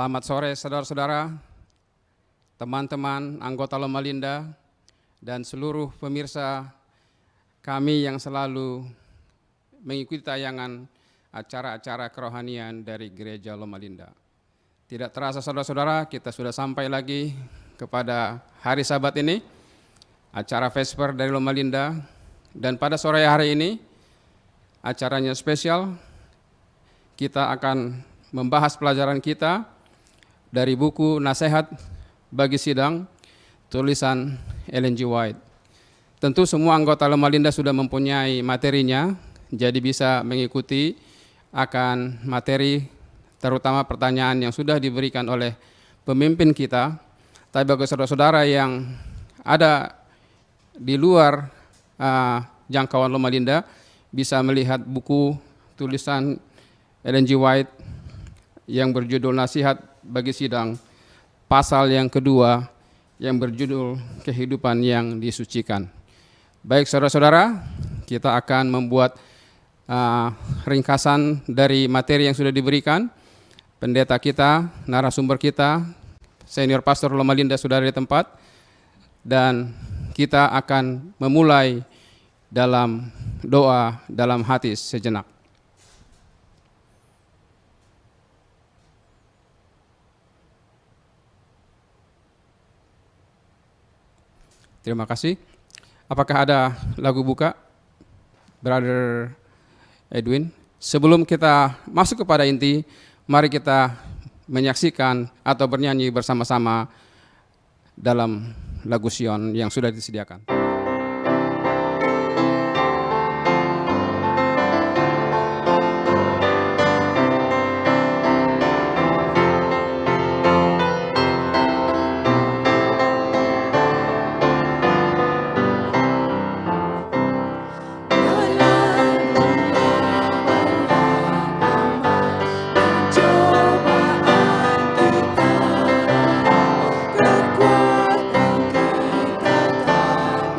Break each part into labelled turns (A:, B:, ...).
A: Selamat sore saudara-saudara, teman-teman anggota Loma Linda, dan seluruh pemirsa kami yang selalu mengikuti tayangan acara-acara kerohanian dari Gereja Loma Linda. Tidak terasa saudara-saudara, kita sudah sampai lagi kepada hari Sabat ini, acara Vesper dari Loma Linda, dan pada sore hari ini acaranya spesial. Kita akan membahas pelajaran kita dari buku Nasihat bagi Sidang, tulisan Ellen G. White. Tentu semua anggota Loma Linda sudah mempunyai materinya, jadi bisa mengikuti akan materi, terutama pertanyaan yang sudah diberikan oleh pemimpin kita. Tapi bagi saudara-saudara yang ada di luar jangkauan Loma Linda, bisa melihat buku tulisan Ellen G. White yang berjudul Nasihat bagi Sidang, pasal yang kedua yang berjudul Kehidupan yang Disucikan. Baik saudara-saudara, kita akan membuat ringkasan dari materi yang sudah diberikan. Pendeta kita, narasumber kita, senior pastor Loma Linda sudah ada di tempat, dan kita akan memulai dalam doa dalam hati sejenak. Terima kasih. Apakah ada lagu buka, Brother Edwin? Sebelum kita masuk kepada inti, mari kita menyaksikan atau bernyanyi bersama-sama dalam lagu Sion yang sudah disediakan.
B: Kekuatan kita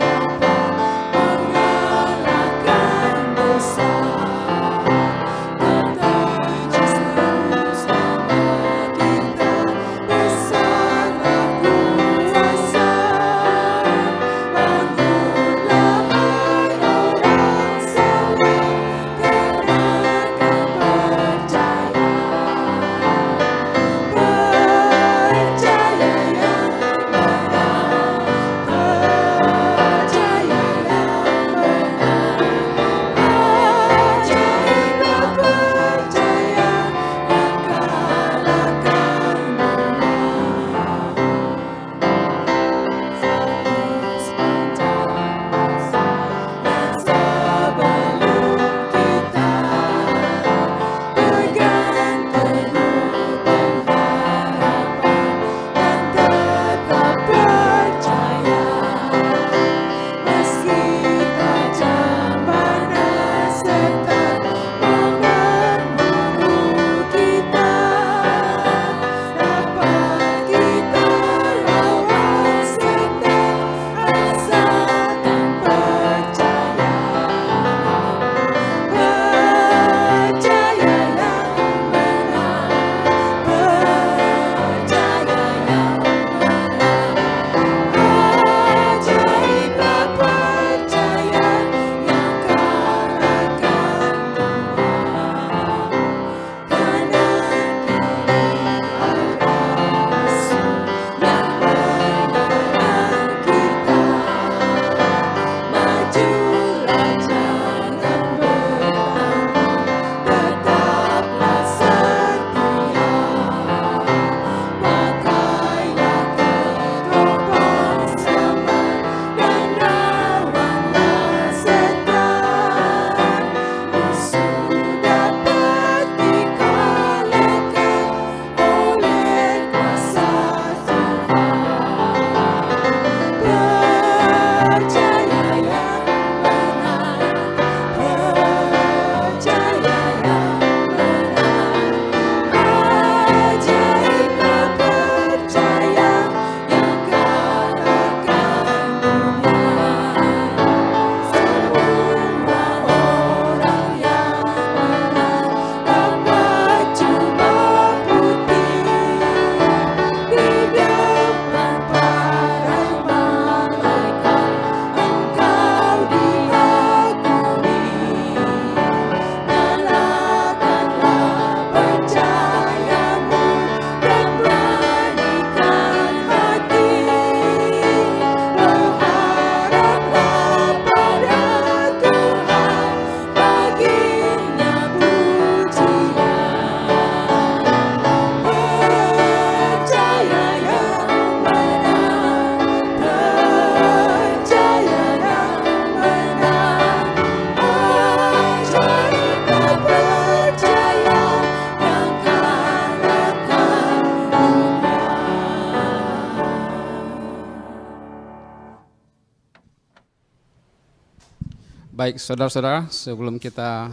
A: Baik, saudara-saudara, sebelum kita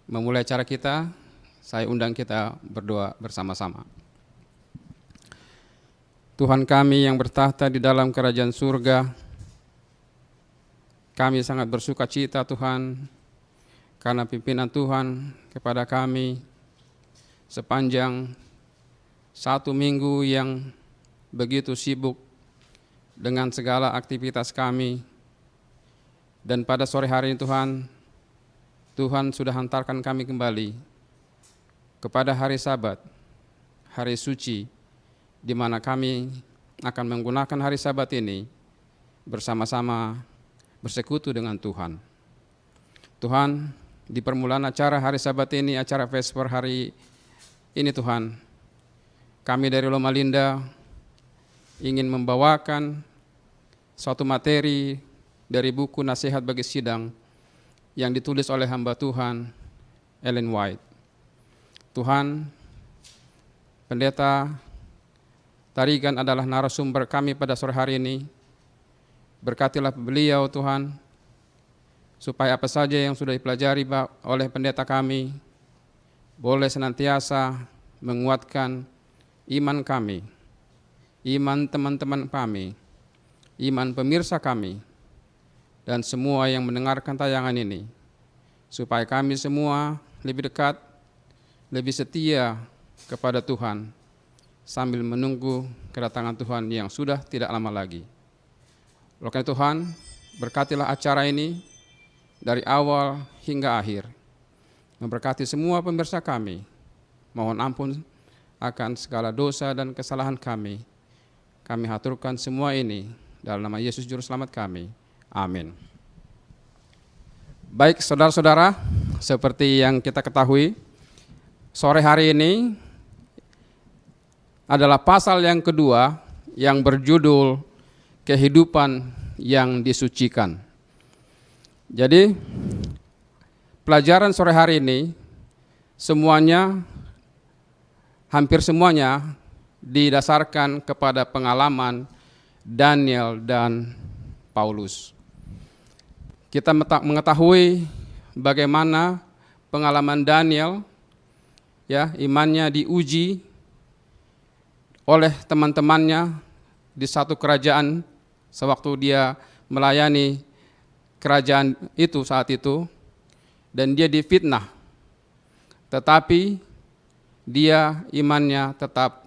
A: memulai acara kita, saya undang kita berdoa bersama-sama. Tuhan kami yang bertahta di dalam kerajaan surga, kami sangat bersuka cita Tuhan, karena pimpinan Tuhan kepada kami sepanjang 1 minggu yang begitu sibuk dengan segala aktivitas kami. Dan pada sore hari ini Tuhan sudah hantarkan kami kembali kepada hari Sabat, hari suci, di mana kami akan menggunakan hari Sabat ini bersama-sama bersekutu dengan Tuhan. Tuhan, di permulaan acara hari Sabat ini, acara Vesper hari ini Tuhan, kami dari Loma Linda ingin membawakan suatu materi dari buku Nasihat bagi Sidang yang ditulis oleh hamba Tuhan Ellen White. Tuhan, Pendeta Tarigan adalah narasumber kami pada sore hari ini. Berkatilah beliau Tuhan, supaya apa saja yang sudah dipelajari oleh pendeta kami boleh senantiasa menguatkan iman kami, iman teman-teman kami, iman pemirsa kami, dan semua yang mendengarkan tayangan ini, supaya kami semua lebih dekat, lebih setia kepada Tuhan, sambil menunggu kedatangan Tuhan yang sudah tidak lama lagi. Oleh karena Tuhan, berkatilah acara ini dari awal hingga akhir. Memberkati semua pemirsa kami. Mohon ampun akan segala dosa dan kesalahan kami. Kami haturkan semua ini dalam nama Yesus Juru Selamat kami. Amin. Baik, saudara-saudara, seperti yang kita ketahui, sore hari ini adalah pasal yang kedua yang berjudul kehidupan yang disucikan. Jadi, pelajaran sore hari ini hampir semuanya didasarkan kepada pengalaman Daniel dan Paulus. Kita mengetahui bagaimana pengalaman Daniel, ya, imannya diuji oleh teman-temannya di satu kerajaan sewaktu dia melayani kerajaan itu saat itu, dan dia difitnah. Tetapi dia imannya tetap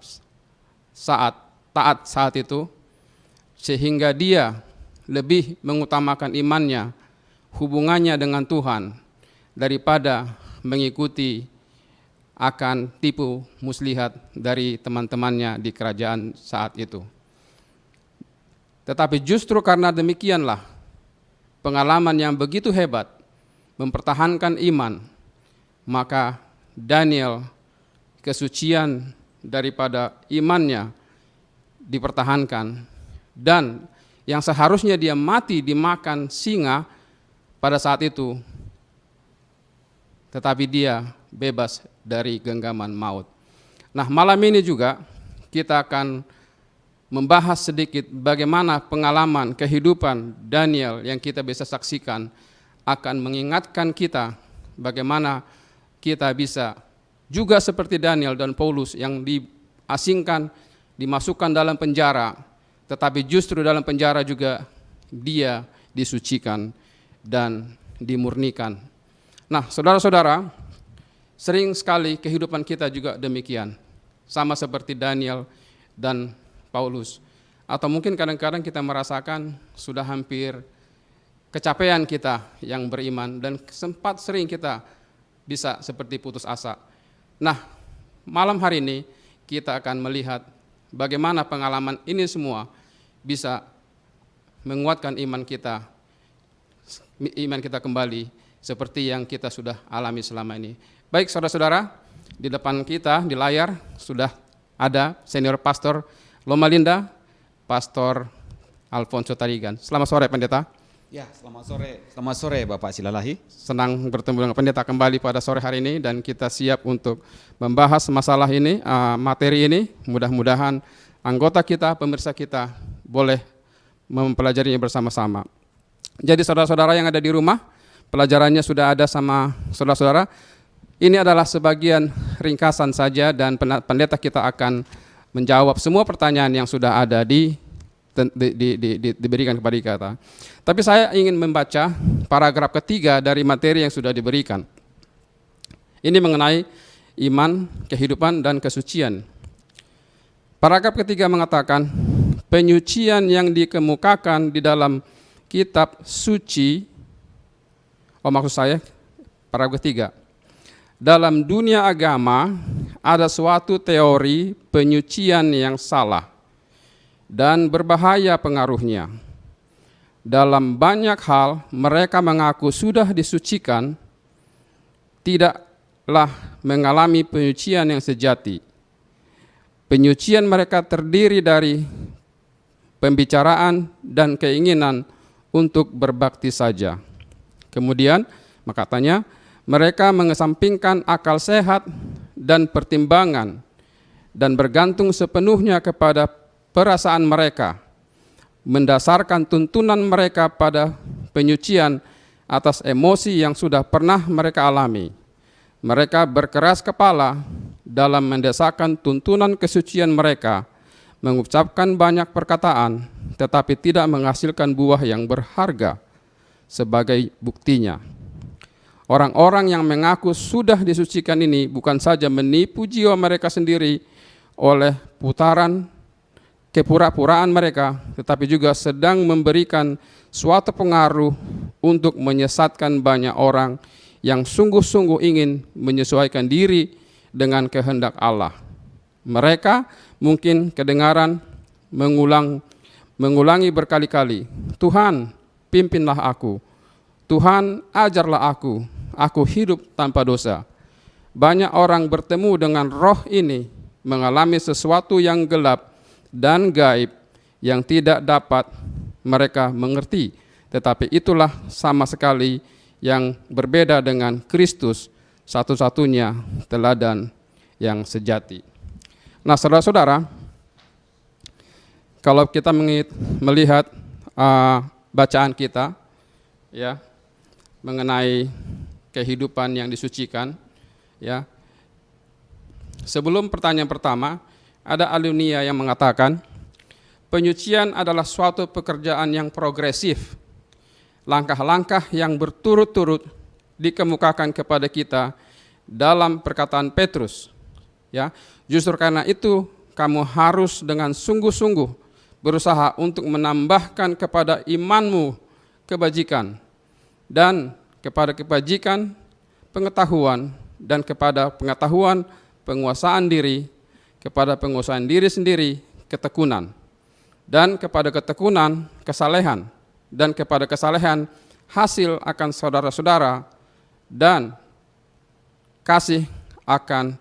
A: taat saat itu, sehingga dia lebih mengutamakan imannya, hubungannya dengan Tuhan, daripada mengikuti akan tipu muslihat dari teman-temannya di kerajaan saat itu. Tetapi justru karena demikianlah pengalaman yang begitu hebat mempertahankan iman, maka Daniel, kesucian daripada imannya dipertahankan, dan yang seharusnya dia mati dimakan singa pada saat itu, tetapi dia bebas dari genggaman maut. Nah, malam ini juga kita akan membahas sedikit bagaimana pengalaman kehidupan Daniel yang kita bisa saksikan akan mengingatkan kita bagaimana kita bisa juga seperti Daniel dan Paulus yang diasingkan, dimasukkan dalam penjara, tetapi justru dalam penjara juga dia disucikan dan dimurnikan. Nah, saudara-saudara, sering sekali kehidupan kita juga demikian, sama seperti Daniel dan Paulus. Atau mungkin kadang-kadang kita merasakan sudah hampir kecapean kita yang beriman, dan sempat sering kita bisa seperti putus asa. Nah, malam hari ini kita akan melihat bagaimana pengalaman ini semua bisa menguatkan iman kita kembali seperti yang kita sudah alami selama ini. Baik, saudara-saudara, di depan kita di layar sudah ada senior pastor Loma Linda, Pastor Alfonso Tarigan. Selamat sore, Pendeta.
B: Ya, selamat sore Bapak Silalahi.
A: Senang bertemu dengan Pendeta kembali pada sore hari ini, dan kita siap untuk membahas masalah ini, materi ini. Mudah-mudahan anggota kita, pemirsa kita boleh mempelajarinya bersama-sama. Jadi saudara-saudara yang ada di rumah, pelajarannya sudah ada sama saudara-saudara. Ini adalah sebagian ringkasan saja dan pendeta kita akan menjawab semua pertanyaan yang sudah ada diberikan kepada kita. Tapi saya ingin membaca paragraf ketiga dari materi yang sudah diberikan. Ini mengenai iman, kehidupan, dan kesucian. Paragraf ketiga mengatakan, penyucian yang dikemukakan di dalam kitab suci, maksud saya, paragraf ketiga, dalam dunia agama ada suatu teori penyucian yang salah dan berbahaya pengaruhnya. Dalam banyak hal mereka mengaku sudah disucikan, tidaklah mengalami penyucian yang sejati. Penyucian mereka terdiri dari pembicaraan dan keinginan untuk berbakti saja. Kemudian, makanya mereka mengesampingkan akal sehat dan pertimbangan dan bergantung sepenuhnya kepada perasaan mereka, mendasarkan tuntunan mereka pada penyucian atas emosi yang sudah pernah mereka alami. Mereka berkeras kepala dalam mendasarkan tuntunan kesucian mereka, mengucapkan banyak perkataan, tetapi tidak menghasilkan buah yang berharga sebagai buktinya. Orang-orang yang mengaku sudah disucikan ini bukan saja menipu jiwa mereka sendiri oleh putaran kepura-puraan mereka, tetapi juga sedang memberikan suatu pengaruh untuk menyesatkan banyak orang yang sungguh-sungguh ingin menyesuaikan diri dengan kehendak Allah. Mereka mungkin kedengaran mengulangi berkali-kali, Tuhan, pimpinlah aku. Tuhan, ajarlah aku hidup tanpa dosa. Banyak orang bertemu dengan roh ini mengalami sesuatu yang gelap dan gaib yang tidak dapat mereka mengerti. Tetapi itulah sama sekali yang berbeda dengan Kristus, satu-satunya teladan yang sejati. Nah, saudara-saudara, kalau kita melihat bacaan kita, ya, mengenai kehidupan yang disucikan, ya. Sebelum pertanyaan pertama, ada alumni yang mengatakan, penyucian adalah suatu pekerjaan yang progresif. Langkah-langkah yang berturut-turut dikemukakan kepada kita dalam perkataan Petrus. Ya, justru karena itu kamu harus dengan sungguh-sungguh berusaha untuk menambahkan kepada imanmu kebajikan, dan kepada kebajikan pengetahuan, dan kepada pengetahuan penguasaan diri, kepada penguasaan diri sendiri ketekunan, dan kepada ketekunan kesalehan, dan kepada kesalehan hasil akan saudara-saudara, dan kasih akan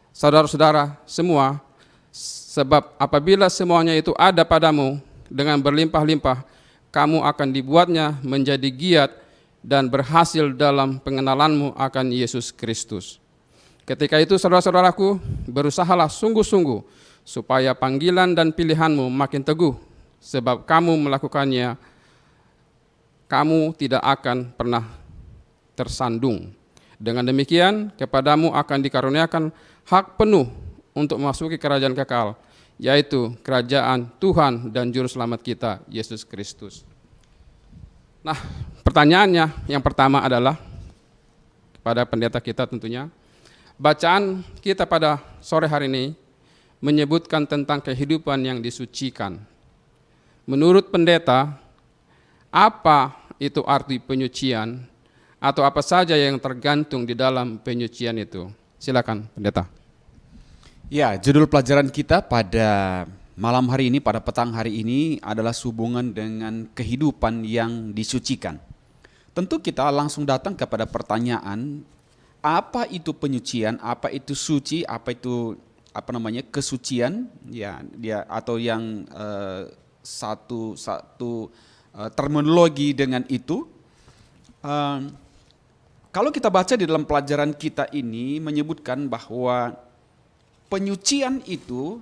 A: saudara-saudara semua. Sebab apabila semuanya itu ada padamu dengan berlimpah-limpah, kamu akan dibuatnya menjadi giat dan berhasil dalam pengenalanmu akan Yesus Kristus. Ketika itu saudara-saudaraku, berusahalah sungguh-sungguh supaya panggilan dan pilihanmu makin teguh, sebab kamu melakukannya, kamu tidak akan pernah tersandung. Dengan demikian, kepadamu akan dikaruniakan hak penuh untuk memasuki kerajaan kekal, yaitu kerajaan Tuhan dan Juru Selamat kita, Yesus Kristus. Nah, pertanyaannya yang pertama adalah kepada pendeta kita tentunya. Bacaan kita pada sore hari ini menyebutkan tentang kehidupan yang disucikan. Menurut pendeta, apa itu arti penyucian, atau apa saja yang tergantung di dalam penyucian itu? Silakan, pendeta.
B: Ya, judul pelajaran kita pada malam hari ini, pada petang hari ini adalah hubungan dengan kehidupan yang disucikan. Tentu kita langsung datang kepada pertanyaan, apa itu penyucian, apa itu suci, apa itu kesucian, ya, dia atau yang satu terminologi dengan itu. Kalau kita baca di dalam pelajaran kita ini menyebutkan bahwa penyucian itu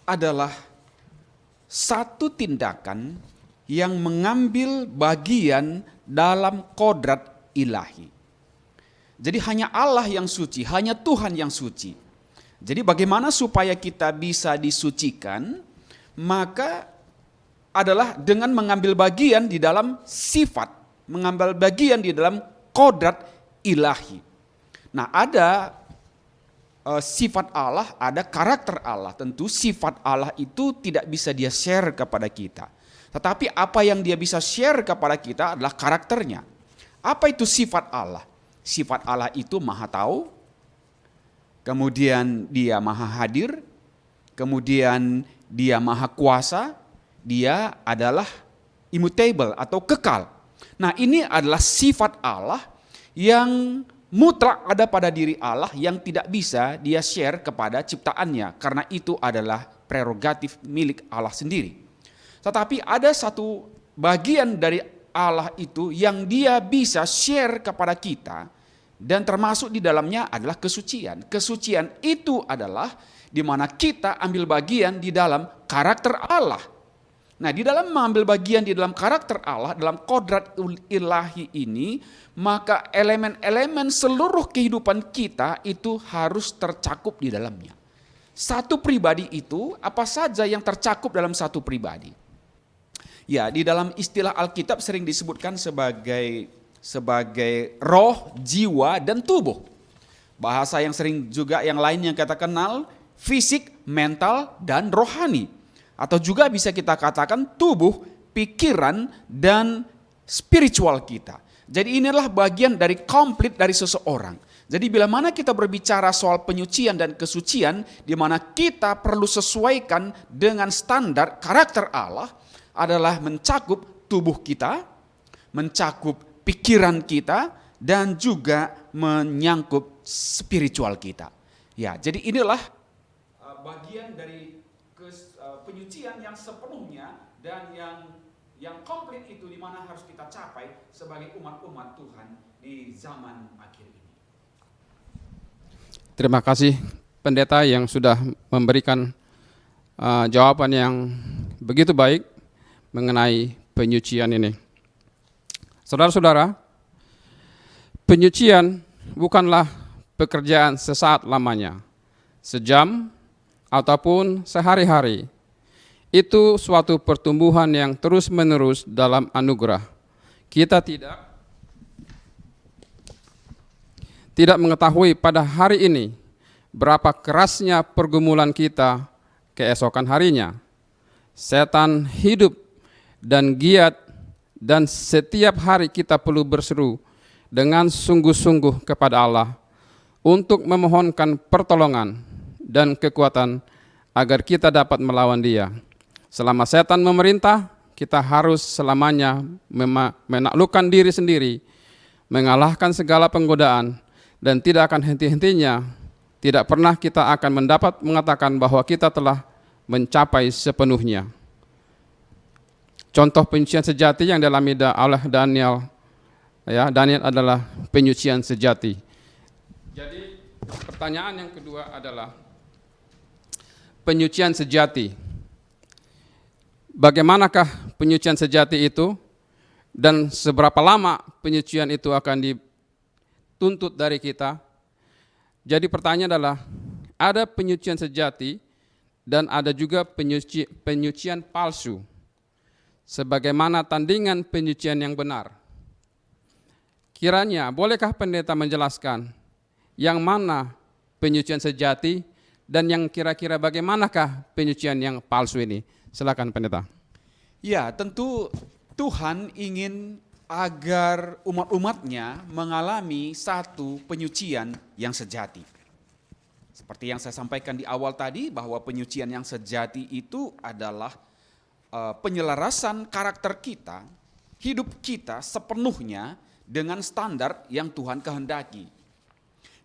B: adalah satu tindakan yang mengambil bagian dalam kodrat ilahi. Jadi hanya Allah yang suci, hanya Tuhan yang suci. Jadi bagaimana supaya kita bisa disucikan? Maka adalah dengan mengambil bagian di dalam sifat, mengambil bagian di dalam kodrat ilahi. Nah, ada sifat Allah, ada karakter Allah. Tentu sifat Allah itu tidak bisa dia share kepada kita. Tetapi apa yang dia bisa share kepada kita adalah karakternya. Apa itu sifat Allah? Sifat Allah itu maha tahu, kemudian dia maha hadir, kemudian dia maha kuasa, dia adalah immutable atau kekal. Nah, ini adalah sifat Allah yang mutlak ada pada diri Allah yang tidak bisa dia share kepada ciptaannya, karena itu adalah prerogatif milik Allah sendiri. Tetapi ada satu bagian dari Allah itu yang dia bisa share kepada kita, dan termasuk di dalamnya adalah kesucian. Kesucian itu adalah di mana kita ambil bagian di dalam karakter Allah. Nah, di dalam mengambil bagian di dalam karakter Allah, dalam kodrat ilahi ini, maka elemen-elemen seluruh kehidupan kita itu harus tercakup di dalamnya. Satu pribadi itu, apa saja yang tercakup dalam satu pribadi? Ya, di dalam istilah Alkitab sering disebutkan sebagai roh, jiwa, dan tubuh. Bahasa yang sering juga yang lain yang kita kenal, fisik, mental, dan rohani. Atau juga bisa kita katakan tubuh, pikiran, dan spiritual kita. Jadi inilah bagian dari komplit dari seseorang. Jadi bila mana kita berbicara soal penyucian dan kesucian, di mana kita perlu sesuaikan dengan standar karakter Allah, adalah mencakup tubuh kita, mencakup pikiran kita, dan juga menyangkut spiritual kita. Ya, jadi inilah bagian dari penyucian yang sepenuhnya dan yang komplit itu di mana harus kita capai sebagai umat-umat Tuhan di zaman akhir ini.
A: Terima kasih pendeta yang sudah memberikan jawaban yang begitu baik mengenai penyucian ini. Saudara-saudara, penyucian bukanlah pekerjaan sesaat lamanya, sejam ataupun sehari-hari. Itu suatu pertumbuhan yang terus-menerus dalam anugerah. Kita tidak mengetahui pada hari ini berapa kerasnya pergumulan kita keesokan harinya. Setan hidup dan giat, dan setiap hari kita perlu berseru dengan sungguh-sungguh kepada Allah untuk memohonkan pertolongan dan kekuatan agar kita dapat melawan Dia. Selama setan memerintah, kita harus selamanya menaklukkan diri sendiri, mengalahkan segala penggodaan, dan tidak akan henti-hentinya. Tidak pernah kita akan mendapat mengatakan bahwa kita telah mencapai sepenuhnya. Contoh penyucian sejati yang dialami oleh Daniel, ya, Daniel adalah penyucian sejati. Jadi pertanyaan yang kedua adalah penyucian sejati. Bagaimanakah penyucian sejati itu, dan seberapa lama penyucian itu akan dituntut dari kita? Jadi pertanyaan adalah, ada penyucian sejati dan ada juga penyucian palsu. Sebagaimana tandingan penyucian yang benar. Kiranya, bolehkah pendeta menjelaskan yang mana penyucian sejati dan yang kira-kira bagaimanakah penyucian yang palsu ini? Silakan pendeta.
B: Ya, tentu Tuhan ingin agar umat-umatnya mengalami satu penyucian yang sejati. Seperti yang saya sampaikan di awal tadi, bahwa penyucian yang sejati itu adalah penyelarasan karakter kita, hidup kita sepenuhnya dengan standar yang Tuhan kehendaki.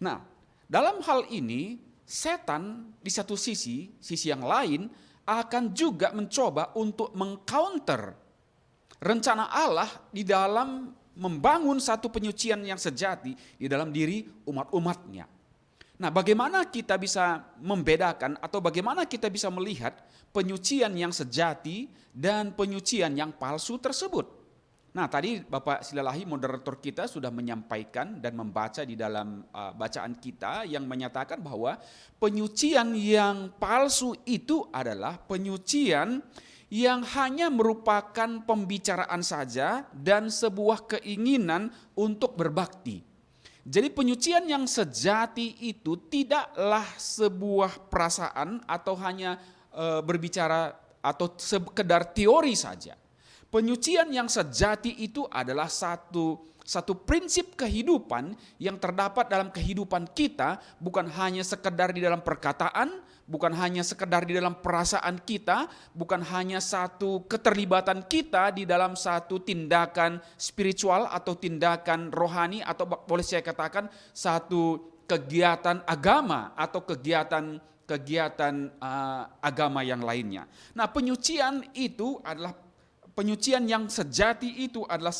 B: Nah, dalam hal ini setan di satu sisi yang lain akan juga mencoba untuk mengcounter rencana Allah di dalam membangun satu penyucian yang sejati di dalam diri umat-umatnya. Nah, bagaimana kita bisa membedakan atau bagaimana kita bisa melihat penyucian yang sejati dan penyucian yang palsu tersebut? Nah, tadi Bapak Silalahi, moderator kita, sudah menyampaikan dan membaca di dalam bacaan kita yang menyatakan bahwa penyucian yang palsu itu adalah penyucian yang hanya merupakan pembicaraan saja dan sebuah keinginan untuk berbakti. Jadi penyucian yang sejati itu tidaklah sebuah perasaan atau hanya berbicara atau sekedar teori saja. Penyucian yang sejati itu adalah satu prinsip kehidupan yang terdapat dalam kehidupan kita, bukan hanya sekedar di dalam perkataan, bukan hanya sekedar di dalam perasaan kita, bukan hanya satu keterlibatan kita di dalam satu tindakan spiritual atau tindakan rohani, atau boleh saya katakan satu kegiatan agama atau kegiatan agama yang lainnya. Nah, penyucian yang sejati itu adalah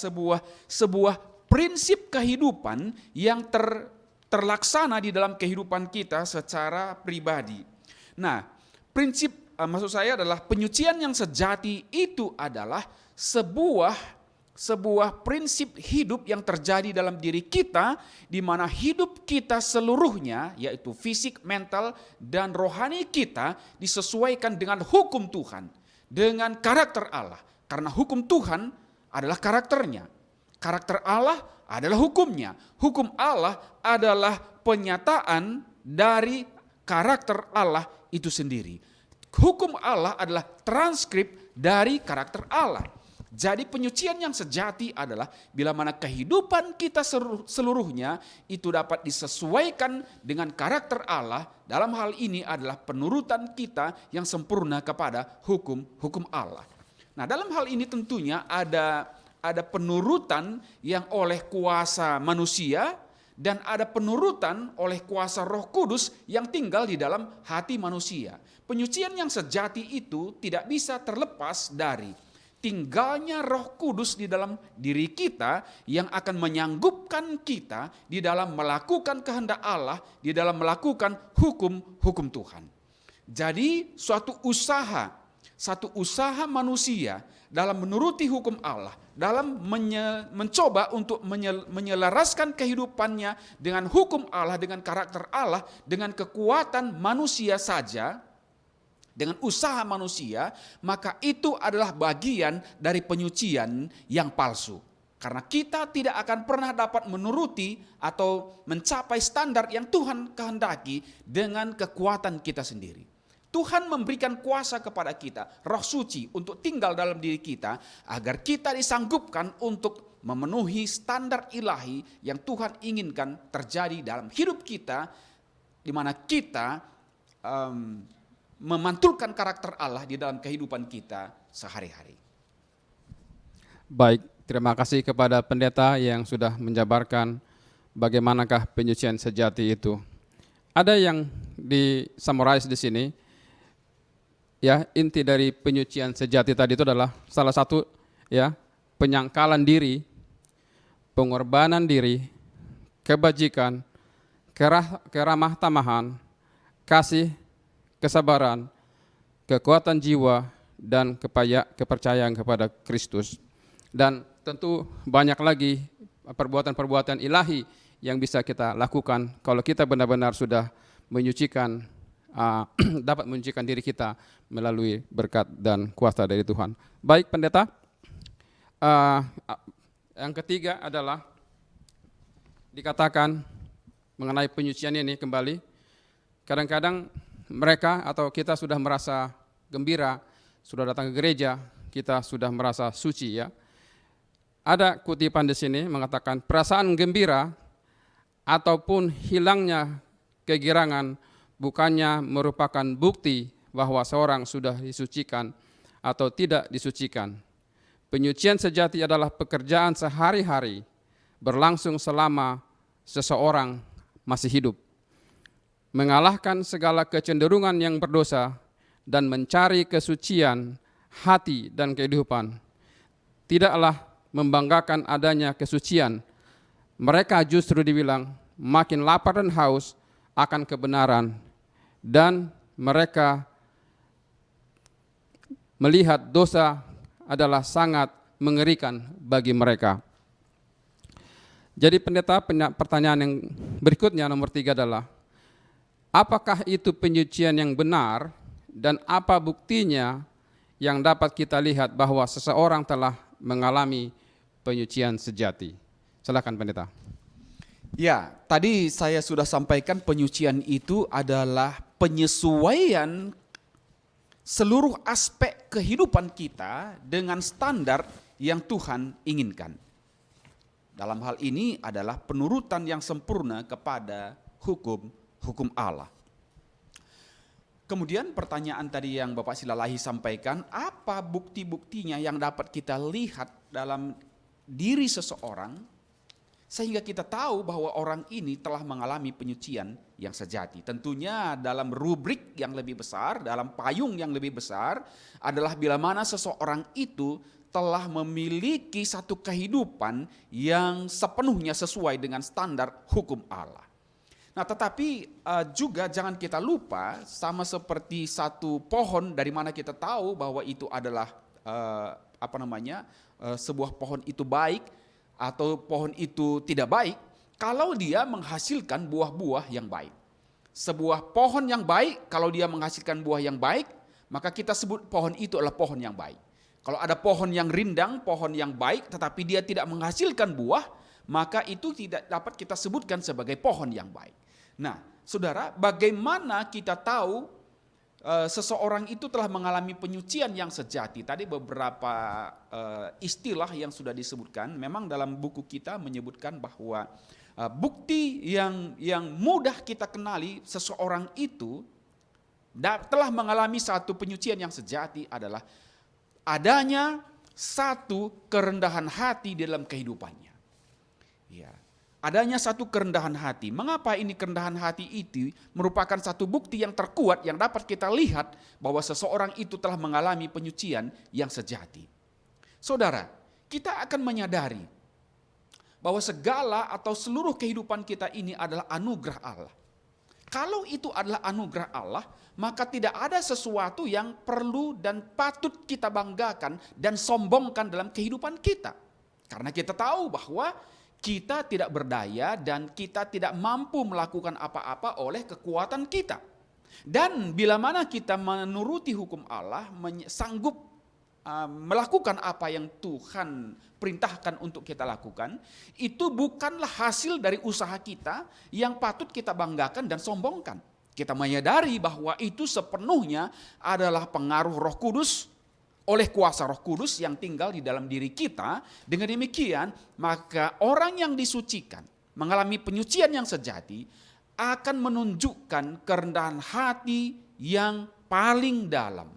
B: sebuah prinsip kehidupan yang terlaksana di dalam kehidupan kita secara pribadi. Nah, maksud saya adalah penyucian yang sejati itu adalah sebuah prinsip hidup yang terjadi dalam diri kita, di mana hidup kita seluruhnya, yaitu fisik, mental, dan rohani kita disesuaikan dengan hukum Tuhan, dengan karakter Allah. Karena hukum Tuhan adalah karakternya, karakter Allah adalah hukumnya, hukum Allah adalah penyataan dari karakter Allah itu sendiri. Hukum Allah adalah transkrip dari karakter Allah. Jadi penyucian yang sejati adalah bila mana kehidupan kita seluruhnya itu dapat disesuaikan dengan karakter Allah. Dalam hal ini adalah penurutan kita yang sempurna kepada hukum Allah. Nah, dalam hal ini tentunya ada penurutan yang oleh kuasa manusia, dan ada penurutan oleh kuasa Roh Kudus yang tinggal di dalam hati manusia. Penyucian yang sejati itu tidak bisa terlepas dari tinggalnya Roh Kudus di dalam diri kita yang akan menyanggupkan kita di dalam melakukan kehendak Allah, di dalam melakukan hukum Tuhan. Jadi suatu usaha manusia dalam menuruti hukum Allah, dalam mencoba untuk menyelaraskan kehidupannya dengan hukum Allah, dengan karakter Allah, dengan kekuatan manusia saja, dengan usaha manusia, maka itu adalah bagian dari penyucian yang palsu. Karena kita tidak akan pernah dapat menuruti atau mencapai standar yang Tuhan kehendaki dengan kekuatan kita sendiri. Tuhan memberikan kuasa kepada kita, Roh Suci, untuk tinggal dalam diri kita, agar kita disanggupkan untuk memenuhi standar ilahi yang Tuhan inginkan terjadi dalam hidup kita, di mana kita memantulkan karakter Allah di dalam kehidupan kita sehari-hari.
A: Baik, terima kasih kepada pendeta yang sudah menjabarkan bagaimanakah penyucian sejati itu. Ada yang di-summarize di sini. Ya, inti dari penyucian sejati tadi itu adalah salah satu penyangkalan diri, pengorbanan diri, kebajikan, keramah tamahan, kasih, kesabaran, kekuatan jiwa, dan kepercayaan kepada Kristus. Dan tentu banyak lagi perbuatan-perbuatan ilahi yang bisa kita lakukan kalau kita benar-benar sudah menyucikan, dapat menyucikan diri kita melalui berkat dan kuasa dari Tuhan. Baik pendeta, yang ketiga adalah dikatakan mengenai penyucian ini kembali. Kadang-kadang mereka atau kita sudah merasa gembira, sudah datang ke gereja, kita sudah merasa suci ya. Ada kutipan di sini mengatakan perasaan gembira ataupun hilangnya kegirangan bukannya merupakan bukti bahwa seorang sudah disucikan atau tidak disucikan. Penyucian sejati adalah pekerjaan sehari-hari berlangsung selama seseorang masih hidup. Mengalahkan segala kecenderungan yang berdosa dan mencari kesucian hati dan kehidupan. Tidaklah membanggakan adanya kesucian. Mereka justru dibilang makin lapar dan haus akan kebenaran, dan mereka melihat dosa adalah sangat mengerikan bagi mereka. Jadi pendeta, pertanyaan yang berikutnya nomor 3 adalah, apakah itu penyucian yang benar dan apa buktinya yang dapat kita lihat bahwa seseorang telah mengalami penyucian sejati? Silakan pendeta.
B: Ya, tadi saya sudah sampaikan penyucian itu adalah penyesuaian seluruh aspek kehidupan kita dengan standar yang Tuhan inginkan. Dalam hal ini adalah penurutan yang sempurna kepada hukum Allah. Kemudian pertanyaan tadi yang Bapak Silalahi sampaikan, apa bukti-buktinya yang dapat kita lihat dalam diri seseorang sehingga kita tahu bahwa orang ini telah mengalami penyucian yang sejati. Tentunya dalam rubrik yang lebih besar, dalam payung yang lebih besar adalah bila mana seseorang itu telah memiliki satu kehidupan yang sepenuhnya sesuai dengan standar hukum Allah. Nah, tetapi juga jangan kita lupa, sama seperti satu pohon dari mana kita tahu bahwa itu adalah sebuah pohon itu baik atau pohon itu tidak baik, kalau dia menghasilkan buah-buah yang baik. Sebuah pohon yang baik, kalau dia menghasilkan buah yang baik, maka kita sebut pohon itu adalah pohon yang baik. Kalau ada pohon yang rindang, pohon yang baik, tetapi dia tidak menghasilkan buah, maka itu tidak dapat kita sebutkan sebagai pohon yang baik. Nah, saudara, bagaimana kita tahu seseorang itu telah mengalami penyucian yang sejati? Tadi beberapa istilah yang sudah disebutkan, memang dalam buku kita menyebutkan bahwa bukti yang mudah kita kenali seseorang itu telah mengalami satu penyucian yang sejati adalah adanya satu kerendahan hati di dalam kehidupannya. Ya. Adanya satu kerendahan hati. Mengapa ini kerendahan hati itu merupakan satu bukti yang terkuat yang dapat kita lihat bahwa seseorang itu telah mengalami penyucian yang sejati. Saudara, kita akan menyadari bahwa segala atau seluruh kehidupan kita ini adalah anugerah Allah. Kalau itu adalah anugerah Allah, maka tidak ada sesuatu yang perlu dan patut kita banggakan dan sombongkan dalam kehidupan kita. Karena kita tahu bahwa kita tidak berdaya dan kita tidak mampu melakukan apa-apa oleh kekuatan kita. Dan bila mana kita menuruti hukum Allah, sanggup melakukan apa yang Tuhan perintahkan untuk kita lakukan, itu bukanlah hasil dari usaha kita yang patut kita banggakan dan sombongkan. Kita menyadari bahwa itu sepenuhnya adalah pengaruh Roh Kudus, oleh kuasa Roh Kudus yang tinggal di dalam diri kita. Dengan demikian, maka orang yang disucikan, mengalami penyucian yang sejati, akan menunjukkan kerendahan hati yang paling dalam.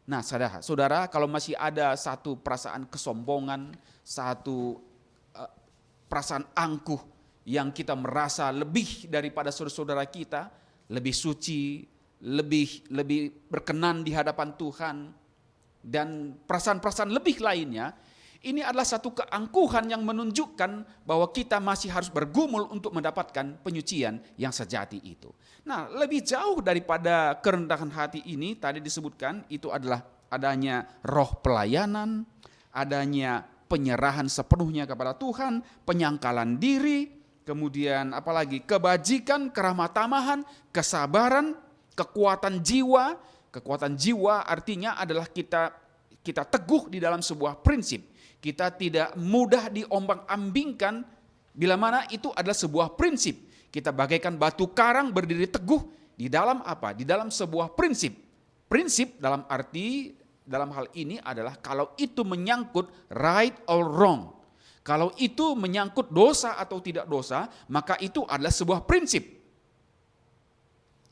B: Nah, saudara, kalau masih ada satu perasaan kesombongan, satu perasaan angkuh yang kita merasa lebih daripada saudara-saudara kita, lebih suci, lebih berkenan di hadapan Tuhan, dan perasaan-perasaan lebih lainnya, ini adalah satu keangkuhan yang menunjukkan bahwa kita masih harus bergumul untuk mendapatkan penyucian yang sejati itu. Nah, lebih jauh daripada kerendahan hati ini, tadi disebutkan itu adalah adanya roh pelayanan, adanya penyerahan sepenuhnya kepada Tuhan, penyangkalan diri, kemudian apalagi kebajikan, keramah tamahan, kesabaran, kekuatan jiwa. Kekuatan jiwa artinya adalah kita teguh di dalam sebuah prinsip. Kita tidak mudah diombang-ambingkan bila mana itu adalah sebuah prinsip. Kita bagaikan batu karang berdiri teguh di dalam apa? Di dalam sebuah prinsip. Prinsip dalam hal ini adalah kalau itu menyangkut right or wrong. Kalau itu menyangkut dosa atau tidak dosa, maka itu adalah sebuah prinsip.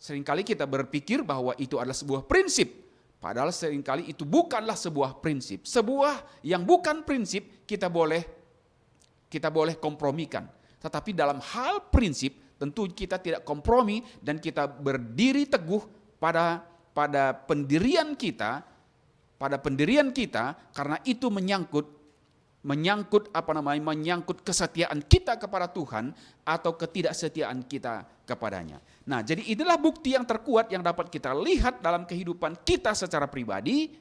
B: Seringkali kita berpikir bahwa itu adalah sebuah prinsip, padahal seringkali itu bukanlah sebuah prinsip. Sebuah yang bukan prinsip kita boleh kompromikan. Tetapi dalam hal prinsip tentu kita tidak kompromi dan kita berdiri teguh pada pendirian kita, karena itu menyangkut kesetiaan kita kepada Tuhan atau ketidaksetiaan kita kepadanya. Nah, jadi inilah bukti yang terkuat yang dapat kita lihat dalam kehidupan kita secara pribadi,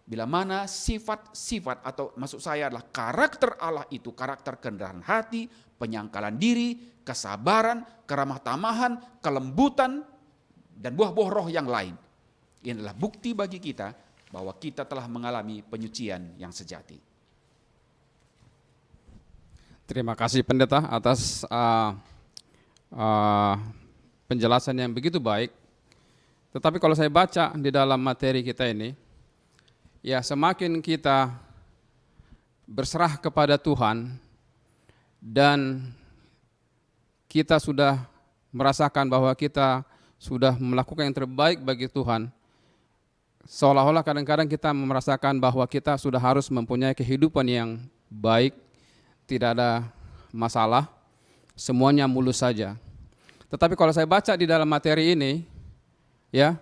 B: bila mana sifat-sifat atau maksud saya adalah karakter Allah itu, karakter kerendahan hati, penyangkalan diri, kesabaran, keramah tamahan, kelembutan, dan buah-buah roh yang lain. Ini adalah bukti bagi kita bahwa kita telah mengalami penyucian yang sejati.
A: Terima kasih pendeta atas penjelasan yang begitu baik. Tetapi kalau saya baca di dalam materi kita ini, ya semakin kita berserah kepada Tuhan dan kita sudah merasakan bahwa kita sudah melakukan yang terbaik bagi Tuhan, seolah-olah kadang-kadang kita merasakan bahwa kita sudah harus mempunyai kehidupan yang baik, tidak ada masalah, semuanya mulus saja. Tetapi kalau saya baca di dalam materi ini, ya,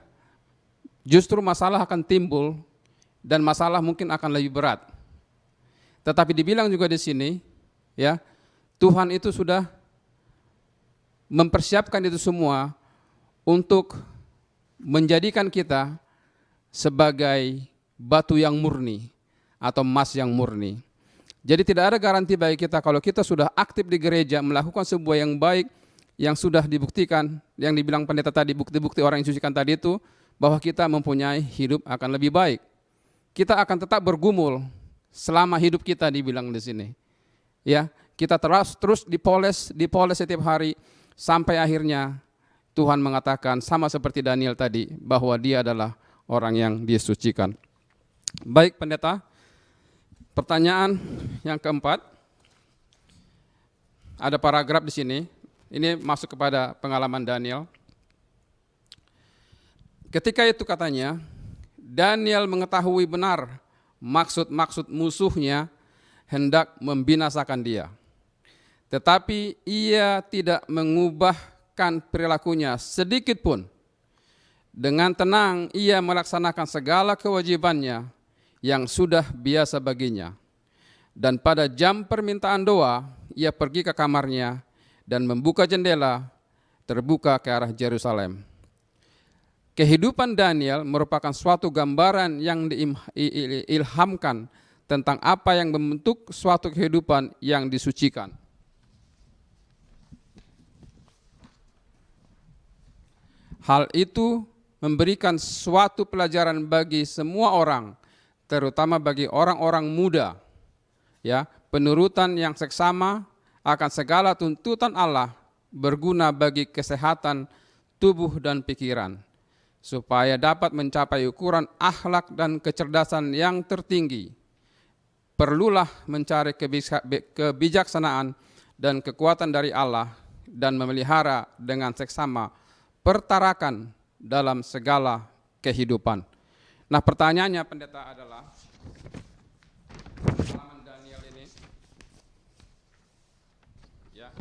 A: justru masalah akan timbul dan masalah mungkin akan lebih berat. Tetapi dibilang juga di sini, ya, Tuhan itu sudah mempersiapkan itu semua untuk menjadikan kita sebagai batu yang murni atau emas yang murni. Jadi tidak ada garansi bagi kita kalau kita sudah aktif di gereja melakukan sebuah yang baik, yang sudah dibuktikan, yang dibilang pendeta tadi, bukti-bukti orang yang disucikan tadi itu, bahwa kita mempunyai hidup akan lebih baik. Kita akan tetap bergumul selama hidup kita, dibilang di sini. Ya, kita terus dipoles setiap hari sampai akhirnya Tuhan mengatakan sama seperti Daniel tadi bahwa dia adalah orang yang disucikan. Baik pendeta, pertanyaan yang keempat, ada paragraf di sini. Ini masuk kepada pengalaman Daniel. Ketika itu katanya, Daniel mengetahui benar maksud-maksud musuhnya hendak membinasakan dia. Tetapi ia tidak mengubahkan perilakunya sedikit pun. Dengan tenang ia melaksanakan segala kewajibannya yang sudah biasa baginya. Dan pada jam permintaan doa, ia pergi ke kamarnya dan membuka jendela terbuka ke arah Yerusalem. Kehidupan Daniel merupakan suatu gambaran yang diilhamkan tentang apa yang membentuk suatu kehidupan yang disucikan. Hal itu memberikan suatu pelajaran bagi semua orang, terutama bagi orang-orang muda, ya, penurutan yang seksama akan segala tuntutan Allah berguna bagi kesehatan tubuh dan pikiran, supaya dapat mencapai ukuran akhlak dan kecerdasan yang tertinggi. Perlulah mencari kebijaksanaan dan kekuatan dari Allah dan memelihara dengan seksama pertarakan dalam segala kehidupan. Nah, pertanyaannya pendeta adalah, pengalaman Daniel ini, ya,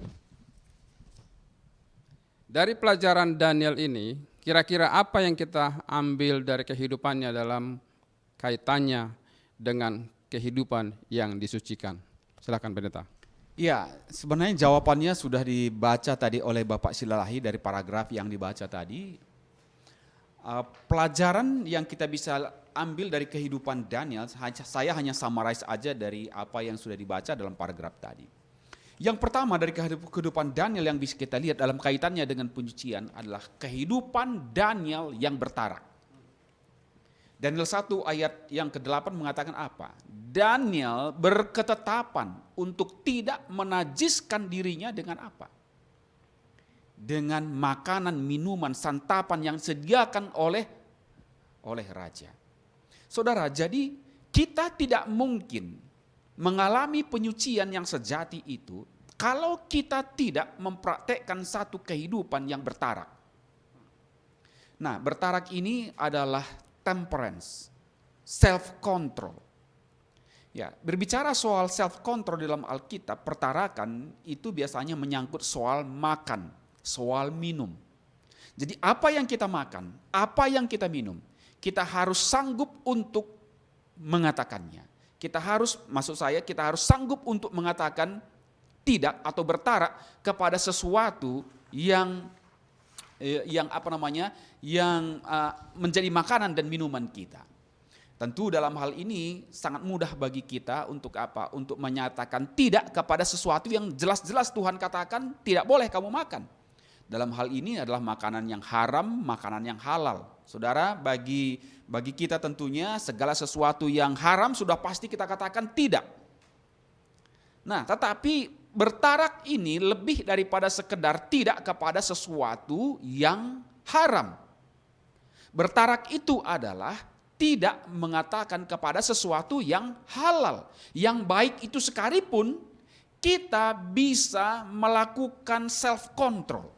A: dari pelajaran Daniel ini, kira-kira apa yang kita ambil dari kehidupannya dalam kaitannya dengan kehidupan yang disucikan? Silakan pendeta.
B: Ya, sebenarnya jawabannya sudah dibaca tadi oleh Bapak Silalahi dari paragraf yang dibaca tadi. Pelajaran yang kita bisa ambil dari kehidupan Daniel, saya hanya summarize aja dari apa yang sudah dibaca dalam paragraf tadi. Yang pertama dari kehidupan Daniel yang bisa kita lihat dalam kaitannya dengan penyucian adalah kehidupan Daniel yang bertarak. Daniel 1 ayat yang ke-8 mengatakan apa? Daniel berketetapan untuk tidak menajiskan dirinya dengan apa? Dengan makanan, minuman, santapan yang disediakan oleh raja. Saudara, jadi kita tidak mungkin mengalami penyucian yang sejati itu kalau kita tidak mempraktekkan satu kehidupan yang bertarak. Nah, bertarak ini adalah temperance, self-control. Ya, berbicara soal self-control dalam Alkitab, pertarakan itu biasanya menyangkut soal makan, soal minum. Jadi apa yang kita makan, apa yang kita minum, kita harus sanggup untuk mengatakannya. Kita harus sanggup untuk mengatakan tidak atau bertarak kepada sesuatu yang menjadi makanan dan minuman kita. Tentu dalam hal ini sangat mudah bagi kita untuk apa? Untuk menyatakan tidak kepada sesuatu yang jelas-jelas Tuhan katakan tidak boleh kamu makan. Dalam hal ini adalah makanan yang haram, makanan yang halal. Saudara, bagi kita tentunya segala sesuatu yang haram sudah pasti kita katakan tidak. Nah, tetapi bertarak ini lebih daripada sekedar tidak kepada sesuatu yang haram. Bertarak itu adalah tidak mengatakan kepada sesuatu yang halal. Yang baik itu sekalipun kita bisa melakukan self control.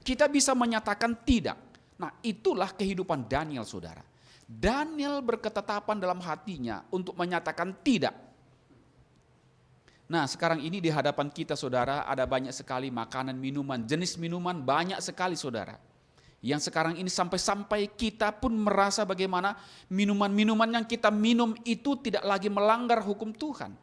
B: Kita bisa menyatakan tidak. Nah, itulah kehidupan Daniel, saudara. Daniel berketetapan dalam hatinya untuk menyatakan tidak. Nah, sekarang ini di hadapan kita, saudara, ada banyak sekali makanan, minuman, jenis minuman banyak sekali, saudara. Yang sekarang ini sampai-sampai kita pun merasa bagaimana minuman-minuman yang kita minum itu tidak lagi melanggar hukum Tuhan.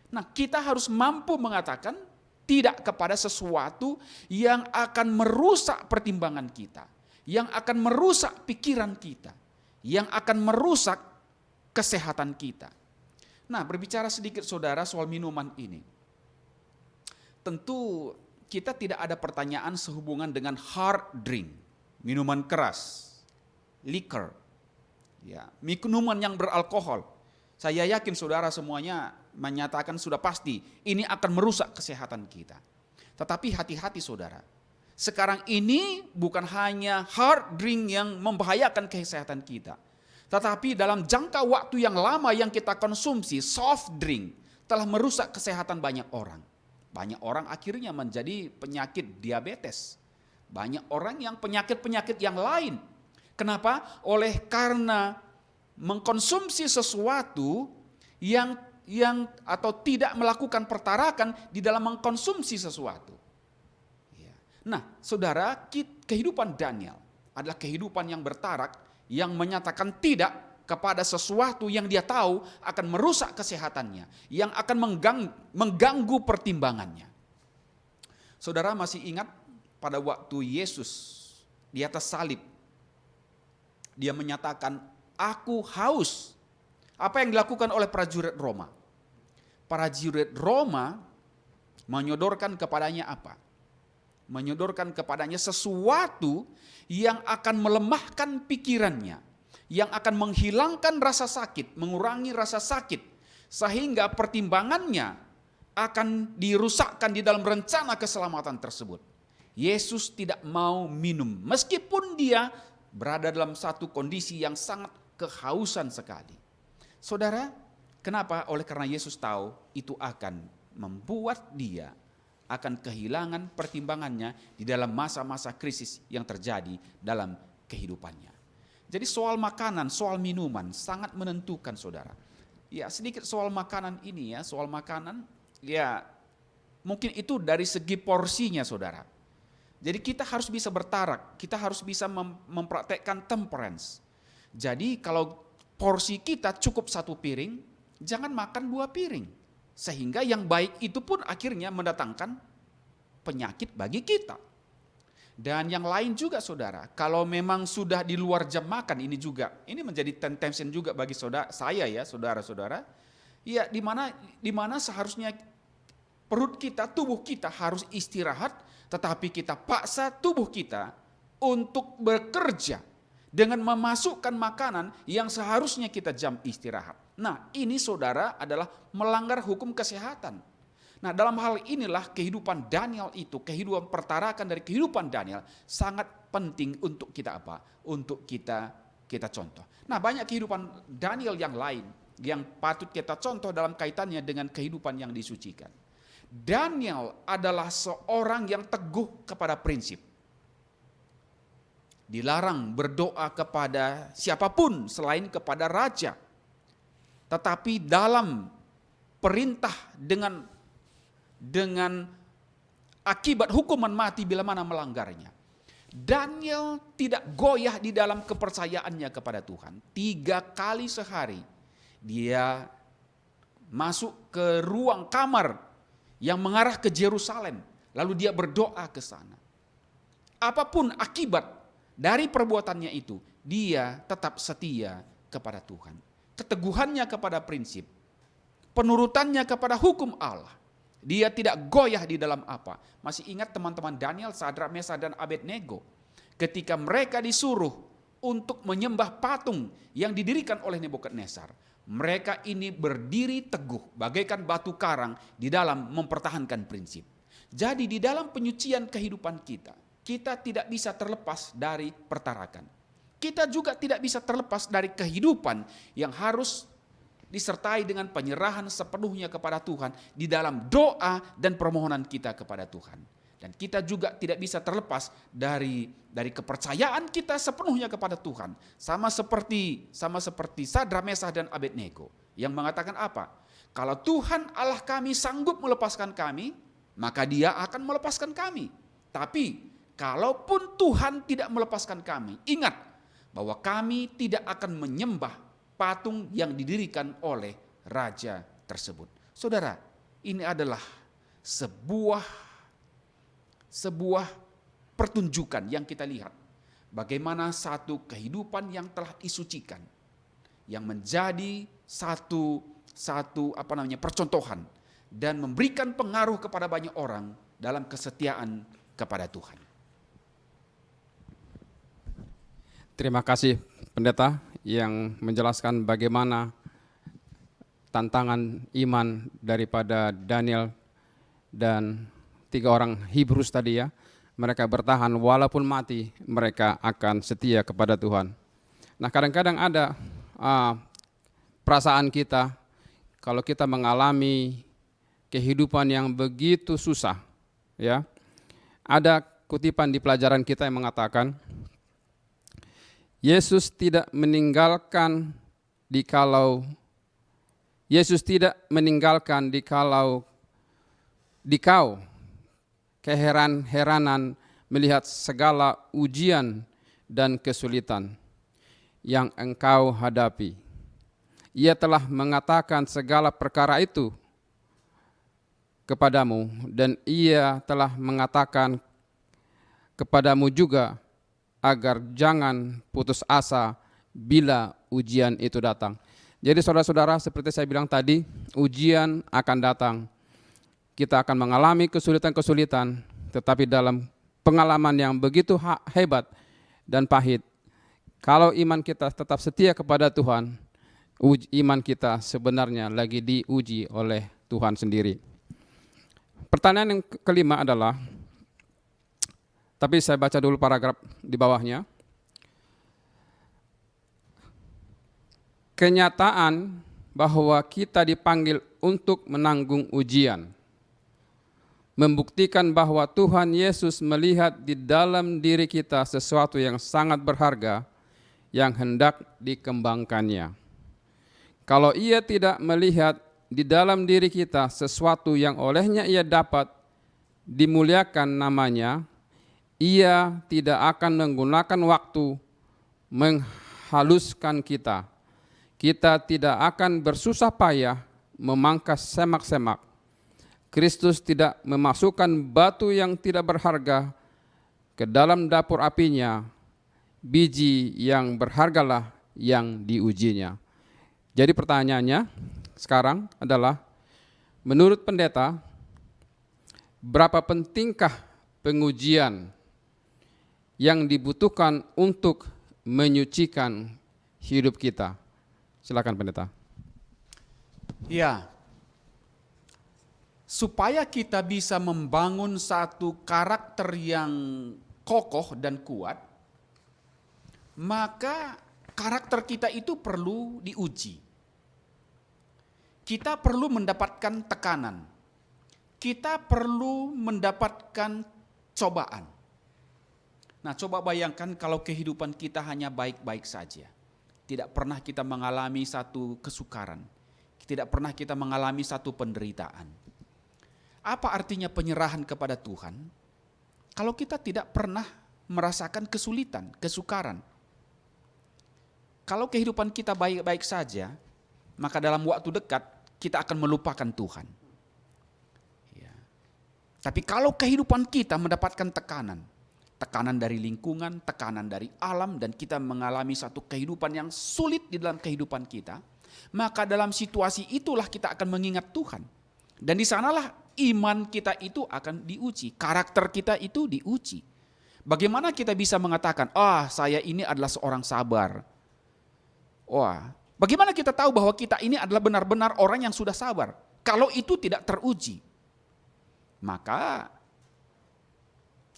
B: Nah, kita harus mampu mengatakan tidak kepada sesuatu yang akan merusak pertimbangan kita, yang akan merusak pikiran kita, yang akan merusak kesehatan kita. Nah, berbicara sedikit, saudara, soal minuman ini. Tentu kita tidak ada pertanyaan sehubungan dengan hard drink, minuman keras, liquor, ya, minuman yang beralkohol. Saya yakin saudara semuanya menyatakan sudah pasti ini akan merusak kesehatan kita. Tetapi hati-hati, saudara. Sekarang ini bukan hanya hard drink yang membahayakan kesehatan kita. Tetapi dalam jangka waktu yang lama yang kita konsumsi, soft drink telah merusak kesehatan banyak orang. Banyak orang akhirnya menjadi penyakit diabetes. Banyak orang yang penyakit-penyakit yang lain. Kenapa? Karena mengkonsumsi sesuatu yang atau tidak melakukan pertarakan di dalam mengkonsumsi sesuatu. Nah, saudara, kehidupan Daniel adalah kehidupan yang bertarak, yang menyatakan tidak kepada sesuatu yang dia tahu akan merusak kesehatannya, yang akan mengganggu pertimbangannya. Saudara masih ingat pada waktu Yesus di atas salib, dia menyatakan, aku haus. Apa yang dilakukan oleh prajurit Roma? Prajurit Roma menyodorkan kepadanya apa? Menyodorkan kepadanya sesuatu yang akan melemahkan pikirannya, yang akan menghilangkan rasa sakit, mengurangi rasa sakit, sehingga pertimbangannya akan dirusakkan di dalam rencana keselamatan tersebut. Yesus tidak mau minum, meskipun dia berada dalam satu kondisi yang sangat kehausan sekali. Saudara, kenapa? Oleh karena Yesus tahu itu akan membuat dia akan kehilangan pertimbangannya di dalam masa-masa krisis yang terjadi dalam kehidupannya. Jadi soal makanan, soal minuman sangat menentukan, saudara. Ya, sedikit soal makanan ini ya, soal makanan ya mungkin itu dari segi porsinya, saudara. Jadi kita harus bisa bertarak, kita harus bisa mempraktekkan temperance. Jadi kalau porsi kita cukup satu piring, jangan makan 2 piring. Sehingga yang baik itu pun akhirnya mendatangkan penyakit bagi kita. Dan yang lain juga, saudara, kalau memang sudah di luar jam makan, ini menjadi temptation juga bagi saya ya, saudara-saudara. Ya, di mana seharusnya perut kita, tubuh kita harus istirahat, tetapi kita paksa tubuh kita untuk bekerja dengan memasukkan makanan yang seharusnya kita jam istirahat. Nah, ini, saudara, adalah melanggar hukum kesehatan. Nah, dalam hal inilah kehidupan Daniel itu, kehidupan pertarakan dari kehidupan Daniel sangat penting untuk kita apa? Untuk kita contoh. Nah, banyak kehidupan Daniel yang lain yang patut kita contoh dalam kaitannya dengan kehidupan yang disucikan. Daniel adalah seorang yang teguh kepada prinsip. Dilarang berdoa kepada siapapun selain kepada raja. Tetapi dalam perintah dengan akibat hukuman mati bila mana melanggarnya. Daniel tidak goyah di dalam kepercayaannya kepada Tuhan. 3 kali sehari dia masuk ke ruang kamar yang mengarah ke Yerusalem. Lalu dia berdoa ke sana. apapun akibat dari perbuatannya itu, dia tetap setia kepada Tuhan. Keteguhannya kepada prinsip, penurutannya kepada hukum Allah. Dia tidak goyah di dalam apa. Masih ingat teman-teman Daniel, Sadrak, Mesak, dan Abednego, ketika mereka disuruh untuk menyembah patung yang didirikan oleh Nebukadnezar, mereka ini berdiri teguh bagaikan batu karang di dalam mempertahankan prinsip. Jadi di dalam penyucian kehidupan kita, kita tidak bisa terlepas dari pertarakan. Kita juga tidak bisa terlepas dari kehidupan yang harus disertai dengan penyerahan sepenuhnya kepada Tuhan di dalam doa dan permohonan kita kepada Tuhan. Dan kita juga tidak bisa terlepas dari kepercayaan kita sepenuhnya kepada Tuhan. Sama seperti Sadrak, Mesak, dan Abednego yang mengatakan apa? Kalau Tuhan Allah kami sanggup melepaskan kami, maka Dia akan melepaskan kami. Tapi kalaupun Tuhan tidak melepaskan kami, ingat bahwa kami tidak akan menyembah patung yang didirikan oleh raja tersebut. Saudara, ini adalah sebuah pertunjukan yang kita lihat. Bagaimana satu kehidupan yang telah disucikan, yang menjadi satu percontohan dan memberikan pengaruh kepada banyak orang dalam kesetiaan kepada Tuhan.
A: Terima kasih pendeta yang menjelaskan bagaimana tantangan iman daripada Daniel dan 3 orang Hebrus tadi ya. Mereka bertahan walaupun mati, mereka akan setia kepada Tuhan. Nah, kadang-kadang ada perasaan kita kalau kita mengalami kehidupan yang begitu susah, ya. Ada kutipan di pelajaran kita yang mengatakan, Yesus tidak meninggalkan dikalau dikau keheran-heranan melihat segala ujian dan kesulitan yang engkau hadapi. Ia telah mengatakan segala perkara itu kepadamu, dan Ia telah mengatakan kepadamu juga agar jangan putus asa bila ujian itu datang. Jadi saudara-saudara, seperti saya bilang tadi, ujian akan datang. Kita akan mengalami kesulitan-kesulitan, tetapi dalam pengalaman yang begitu hebat dan pahit, kalau iman kita tetap setia kepada Tuhan, iman kita sebenarnya lagi diuji oleh Tuhan sendiri. Pertanyaan yang kelima adalah, tapi saya baca dulu paragraf di bawahnya. Kenyataan bahwa kita dipanggil untuk menanggung ujian membuktikan bahwa Tuhan Yesus melihat di dalam diri kita sesuatu yang sangat berharga yang hendak dikembangkannya. Kalau Ia tidak melihat di dalam diri kita sesuatu yang olehnya Ia dapat dimuliakan namanya, Ia tidak akan menggunakan waktu menghaluskan kita. Kita tidak akan bersusah payah memangkas semak-semak. Kristus tidak memasukkan batu yang tidak berharga ke dalam dapur apinya. Biji yang berhargalah yang diujinya. Jadi pertanyaannya sekarang adalah, menurut pendeta, berapa pentingkah pengujian yang dibutuhkan untuk menyucikan hidup kita? Silakan pendeta.
B: Ya, supaya kita bisa membangun satu karakter yang kokoh dan kuat, maka karakter kita itu perlu diuji. Kita perlu mendapatkan tekanan. Kita perlu mendapatkan cobaan. Nah, coba bayangkan kalau kehidupan kita hanya baik-baik saja. Tidak pernah kita mengalami satu kesukaran. Tidak pernah kita mengalami satu penderitaan. Apa artinya penyerahan kepada Tuhan kalau kita tidak pernah merasakan kesulitan, kesukaran? Kalau kehidupan kita baik-baik saja, maka dalam waktu dekat kita akan melupakan Tuhan. Ya. Tapi kalau kehidupan kita mendapatkan tekanan, tekanan dari lingkungan, tekanan dari alam, dan kita mengalami satu kehidupan yang sulit di dalam kehidupan kita, maka dalam situasi itulah kita akan mengingat Tuhan. Dan di sanalah iman kita itu akan diuji, karakter kita itu diuji. Bagaimana kita bisa mengatakan, saya ini adalah seorang sabar. Bagaimana kita tahu bahwa kita ini adalah benar-benar orang yang sudah sabar? Kalau itu tidak teruji, maka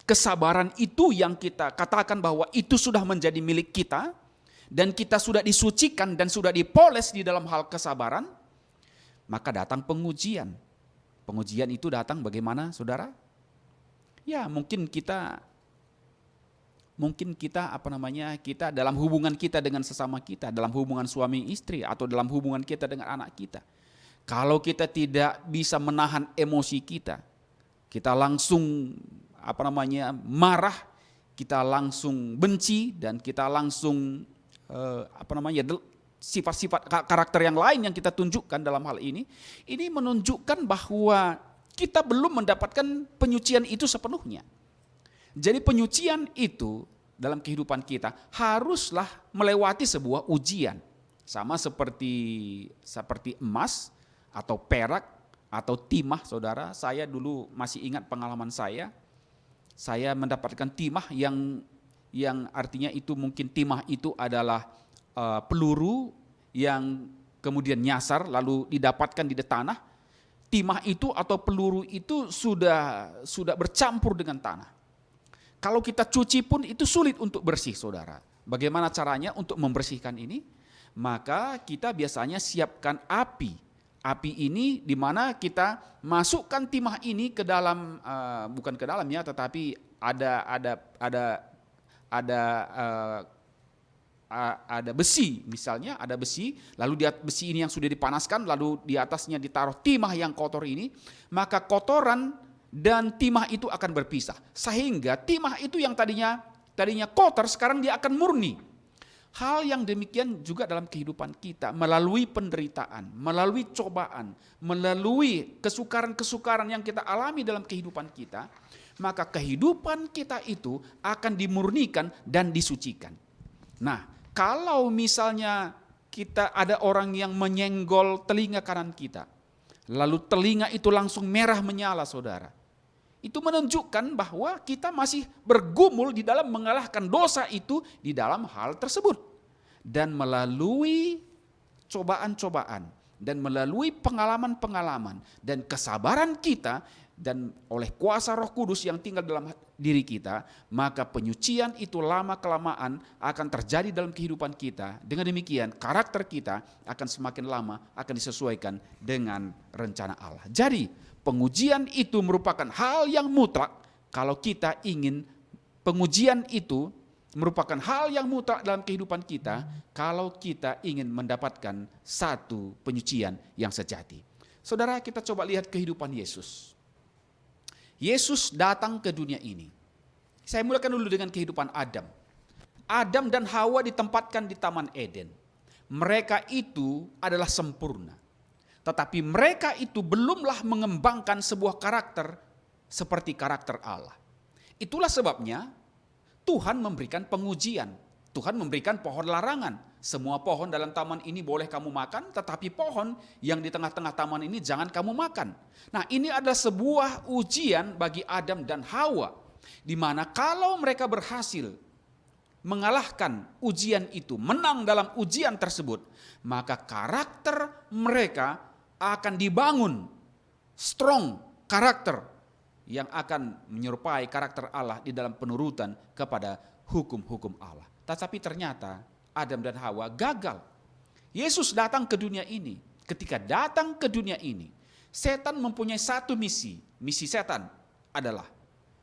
B: kesabaran itu yang kita katakan bahwa itu sudah menjadi milik kita, dan kita sudah disucikan dan sudah dipoles di dalam hal kesabaran, maka datang pengujian. Pengujian itu datang bagaimana, saudara? Ya, mungkin kita kita dalam hubungan kita dengan sesama kita, dalam hubungan suami istri, atau dalam hubungan kita dengan anak kita. Kalau kita tidak bisa menahan emosi kita langsung marah, kita langsung benci, dan kita langsung sifat-sifat karakter yang lain yang kita tunjukkan dalam hal ini menunjukkan bahwa kita belum mendapatkan penyucian itu sepenuhnya. Jadi penyucian itu dalam kehidupan kita haruslah melewati sebuah ujian. Sama seperti emas atau perak atau timah, saudara. Saya dulu masih ingat pengalaman saya mendapatkan timah yang artinya itu mungkin timah itu adalah peluru yang kemudian nyasar lalu didapatkan di tanah. Timah itu atau peluru itu sudah bercampur dengan tanah. Kalau kita cuci pun itu sulit untuk bersih, saudara. Bagaimana caranya untuk membersihkan ini? Maka kita biasanya siapkan api. Api ini di mana kita masukkan timah ini ke dalam, bukan ke dalam ya, tetapi ada besi, misalnya ada besi, lalu besi ini yang sudah dipanaskan, lalu di atasnya ditaruh timah yang kotor ini, maka kotoran dan timah itu akan berpisah, sehingga timah itu yang tadinya kotor sekarang dia akan murni. Hal yang demikian juga dalam kehidupan kita, melalui penderitaan, melalui cobaan, melalui kesukaran-kesukaran yang kita alami dalam kehidupan kita, maka kehidupan kita itu akan dimurnikan dan disucikan. Nah, kalau misalnya kita ada orang yang menyenggol telinga kanan kita, lalu telinga itu langsung merah menyala, saudara. Itu menunjukkan bahwa kita masih bergumul di dalam mengalahkan dosa itu di dalam hal tersebut. Dan melalui cobaan-cobaan dan melalui pengalaman-pengalaman dan kesabaran kita dan oleh kuasa Roh Kudus yang tinggal dalam diri kita, maka penyucian itu lama-kelamaan akan terjadi dalam kehidupan kita. Dengan demikian karakter kita akan semakin lama akan disesuaikan dengan rencana Allah. Jadi pengujian itu merupakan hal yang mutlak kalau kita ingin pengujian itu merupakan hal yang mutlak dalam kehidupan kita kalau kita ingin mendapatkan satu penyucian yang sejati. Saudara, kita coba lihat kehidupan Yesus. Yesus datang ke dunia ini. Saya mulakan dulu dengan kehidupan Adam. Adam dan Hawa ditempatkan di Taman Eden. Mereka itu adalah sempurna. Tetapi mereka itu belumlah mengembangkan sebuah karakter seperti karakter Allah. Itulah sebabnya Tuhan memberikan pengujian. Tuhan memberikan pohon larangan. Semua pohon dalam taman ini boleh kamu makan, tetapi pohon yang di tengah-tengah taman ini jangan kamu makan. Nah, ini adalah sebuah ujian bagi Adam dan Hawa, di mana kalau mereka berhasil mengalahkan ujian itu, menang dalam ujian tersebut, maka karakter mereka akan dibangun, strong karakter yang akan menyerupai karakter Allah di dalam penurutan kepada hukum-hukum Allah. Tetapi ternyata Adam dan Hawa gagal. Yesus datang ke dunia ini. Ketika datang ke dunia ini, setan mempunyai satu misi. Misi setan adalah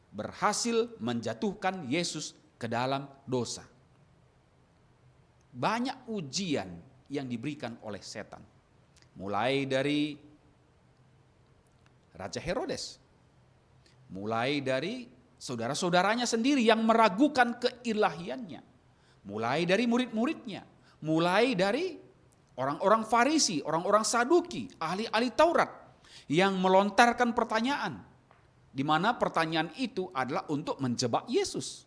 B: berhasil menjatuhkan Yesus ke dalam dosa. Banyak ujian yang diberikan oleh setan. Mulai dari Raja Herodes. Mulai dari saudara-saudaranya sendiri yang meragukan keilahiannya. Mulai dari murid-muridnya. Mulai dari orang-orang Farisi, orang-orang Saduki, ahli-ahli Taurat yang melontarkan pertanyaan. di mana pertanyaan itu adalah untuk menjebak Yesus.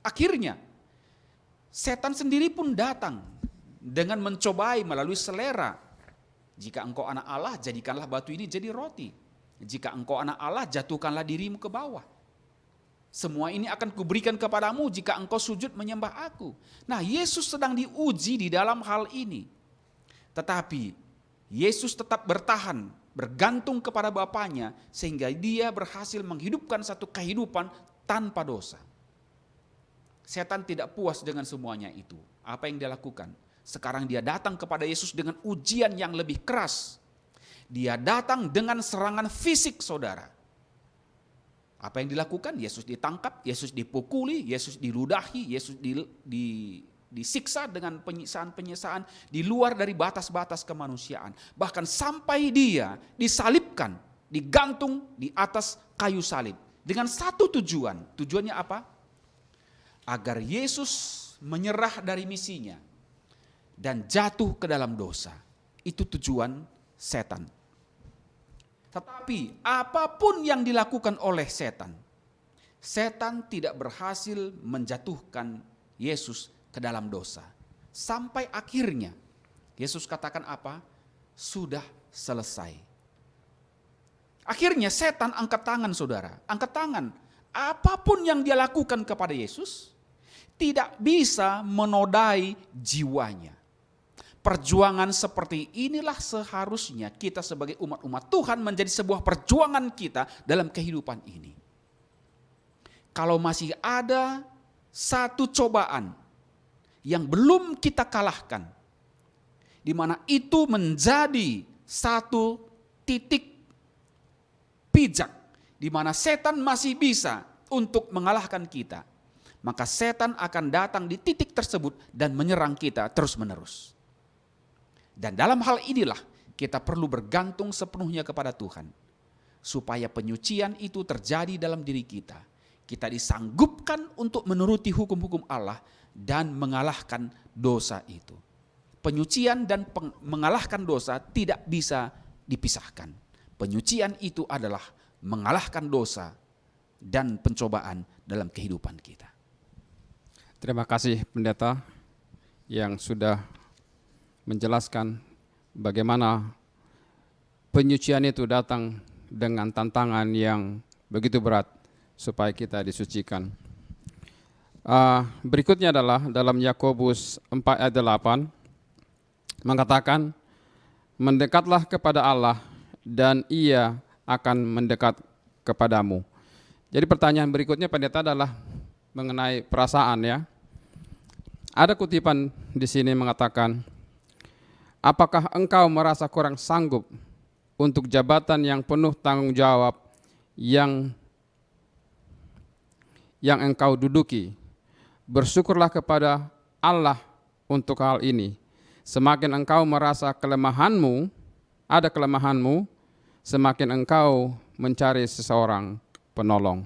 B: Akhirnya, setan sendiri pun datang dengan mencobai melalui selera. Jika engkau anak Allah, jadikanlah batu ini jadi roti. Jika engkau anak Allah, jatuhkanlah dirimu ke bawah. Semua ini akan kuberikan kepadamu jika engkau sujud menyembah aku. Nah, Yesus sedang diuji di dalam hal ini. Tetapi Yesus tetap bertahan, bergantung kepada Bapaknya, sehingga dia berhasil menghidupkan satu kehidupan tanpa dosa. Setan tidak puas dengan semuanya itu. Apa yang dia lakukan? Sekarang dia datang kepada Yesus dengan ujian yang lebih keras. Dia datang dengan serangan fisik, saudara. Apa yang dilakukan? Yesus ditangkap, Yesus dipukuli, Yesus diludahi, Yesus disiksa dengan penyiksaan-penyiksaan di luar dari batas-batas kemanusiaan. Bahkan sampai dia disalibkan, digantung di atas kayu salib. Dengan satu tujuan. Tujuannya apa? Agar Yesus menyerah dari misinya dan jatuh ke dalam dosa. Itu tujuan setan. Tetapi apapun yang dilakukan oleh setan, setan tidak berhasil menjatuhkan Yesus ke dalam dosa. Sampai akhirnya Yesus katakan apa? Sudah selesai. Akhirnya setan angkat tangan, saudara. Angkat tangan. Apapun yang dia lakukan kepada Yesus tidak bisa menodai jiwanya. Perjuangan seperti inilah seharusnya kita sebagai umat-umat Tuhan menjadi sebuah perjuangan kita dalam kehidupan ini. Kalau masih ada satu cobaan yang belum kita kalahkan, di mana itu menjadi satu titik pijak, di mana setan masih bisa untuk mengalahkan kita, maka setan akan datang di titik tersebut dan menyerang kita terus-menerus. Dan dalam hal inilah kita perlu bergantung sepenuhnya kepada Tuhan, supaya penyucian itu terjadi dalam diri kita. Kita disanggupkan untuk menuruti hukum-hukum Allah dan mengalahkan dosa itu. Penyucian dan mengalahkan dosa tidak bisa dipisahkan. Penyucian itu adalah mengalahkan dosa dan pencobaan dalam kehidupan kita.
A: Terima kasih pendeta yang sudah menjelaskan bagaimana penyucian itu datang dengan tantangan yang begitu berat supaya kita disucikan. Berikutnya adalah dalam Yakobus 4 ayat 8 mengatakan, mendekatlah kepada Allah dan Ia akan mendekat kepadamu. Jadi pertanyaan berikutnya pendeta adalah mengenai perasaan, ya. Ada kutipan di sini mengatakan, apakah engkau merasa kurang sanggup untuk jabatan yang penuh tanggung jawab yang engkau duduki? Bersyukurlah kepada Allah untuk hal ini. Semakin engkau merasa ada kelemahanmu, semakin engkau mencari seseorang penolong.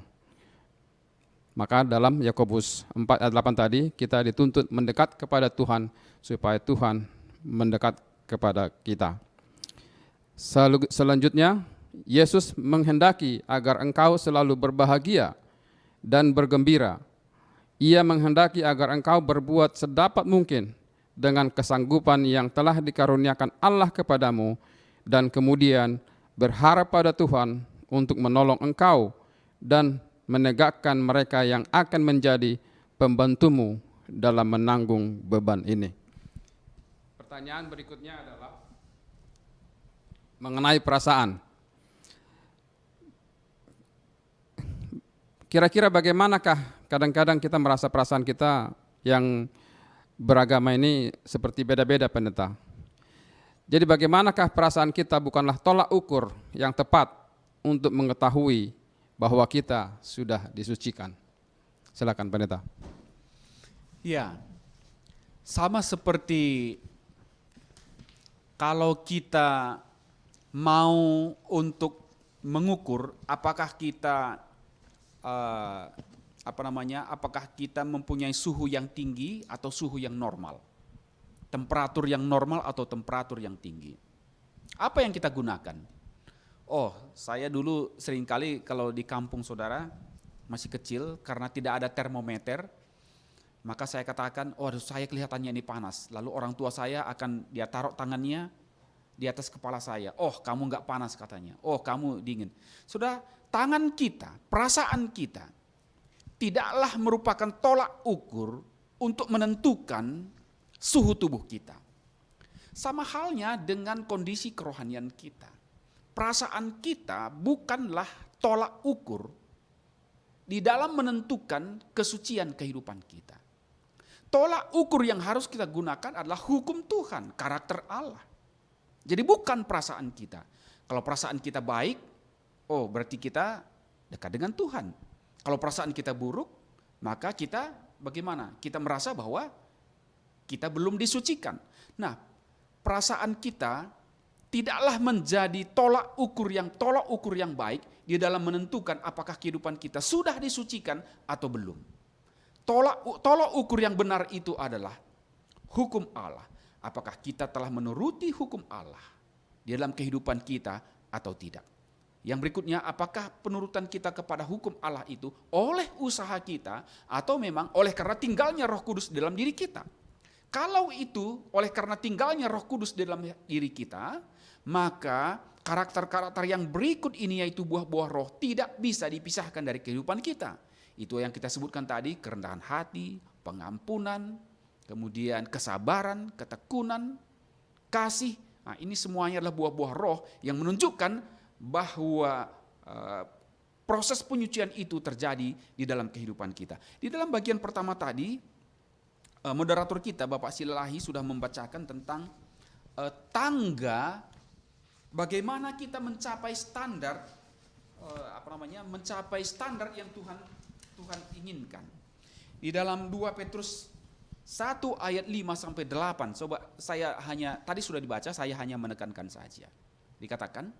A: Maka dalam Yakobus 4 ayat 8 tadi kita dituntut mendekat kepada Tuhan supaya Tuhan mendekat kepada kita. Selanjutnya, Yesus menghendaki agar engkau selalu berbahagia dan bergembira. Ia menghendaki agar engkau berbuat sedapat mungkin dengan kesanggupan yang telah dikaruniakan Allah kepadamu, dan kemudian berharap pada Tuhan untuk menolong engkau dan menegakkan mereka yang akan menjadi pembantumu dalam menanggung beban ini. Pertanyaan berikutnya adalah mengenai perasaan. Kira-kira bagaimanakah kadang-kadang kita merasa perasaan kita yang beragama ini seperti beda-beda, pendeta? Jadi bagaimanakah perasaan kita bukanlah tolak ukur yang tepat untuk mengetahui bahwa kita sudah disucikan. Silakan pendeta.
B: Ya, sama seperti kalau kita mau untuk mengukur apakah kita apakah kita mempunyai suhu yang tinggi atau suhu yang normal, temperatur yang normal atau temperatur yang tinggi. Apa yang kita gunakan? Oh, saya dulu seringkali kalau di kampung saudara masih kecil karena tidak ada termometer, maka saya katakan, oh saya kelihatannya ini panas. Lalu orang tua saya akan dia taruh tangannya di atas kepala saya. Oh kamu nggak panas katanya. Oh kamu dingin. Sudah, tangan kita, perasaan kita tidaklah merupakan tolak ukur untuk menentukan suhu tubuh kita. Sama halnya dengan kondisi kerohanian kita. Perasaan kita bukanlah tolak ukur di dalam menentukan kesucian kehidupan kita. Tolak ukur yang harus kita gunakan adalah hukum Tuhan, karakter Allah. Jadi bukan perasaan kita. Kalau perasaan kita baik, oh berarti kita dekat dengan Tuhan. Kalau perasaan kita buruk, maka kita bagaimana? Kita merasa bahwa kita belum disucikan. Nah, perasaan kita tidaklah menjadi tolak ukur yang baik di dalam menentukan apakah kehidupan kita sudah disucikan atau belum. Tolak ukur yang benar itu adalah hukum Allah. Apakah kita telah menuruti hukum Allah di dalam kehidupan kita atau tidak. Yang berikutnya, apakah penurutan kita kepada hukum Allah itu oleh usaha kita atau memang oleh karena tinggalnya Roh Kudus dalam diri kita. Kalau itu oleh karena tinggalnya Roh Kudus dalam diri kita, maka karakter-karakter yang berikut ini yaitu buah-buah roh tidak bisa dipisahkan dari kehidupan kita. Itu yang kita sebutkan tadi, kerendahan hati, pengampunan, kemudian kesabaran, ketekunan, kasih. Nah, ini semuanya adalah buah-buah roh yang menunjukkan bahwa proses penyucian itu terjadi di dalam kehidupan kita. Di dalam bagian pertama tadi, moderator kita Bapak Silalahi sudah membacakan tentang tangga bagaimana kita mencapai standar mencapai standar yang Tuhan inginkan. Di dalam 2 Petrus 1 ayat 5 sampai 8, coba tadi sudah dibaca, saya hanya menekankan saja. Dikatakan,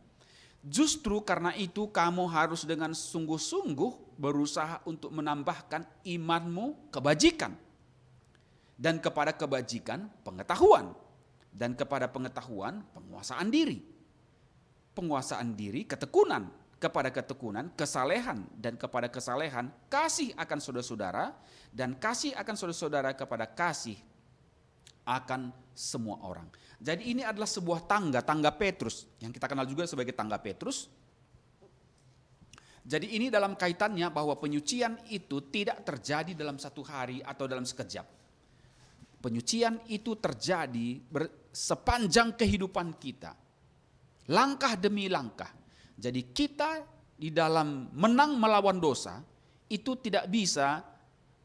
B: justru karena itu kamu harus dengan sungguh-sungguh berusaha untuk menambahkan imanmu kebajikan, dan kepada kebajikan pengetahuan, dan kepada pengetahuan penguasaan diri. Penguasaan diri ketekunan, kepada ketekunan kesalehan, dan kepada kesalehan kasih akan saudara-saudara, dan kasih akan saudara-saudara kepada kasih akan semua orang. Jadi ini adalah sebuah tangga Petrus yang kita kenal juga sebagai tangga Petrus. Jadi ini dalam kaitannya bahwa penyucian itu tidak terjadi dalam satu hari atau dalam sekejap. Penyucian itu terjadi sepanjang kehidupan kita, langkah demi langkah. Jadi kita di dalam menang melawan dosa itu tidak bisa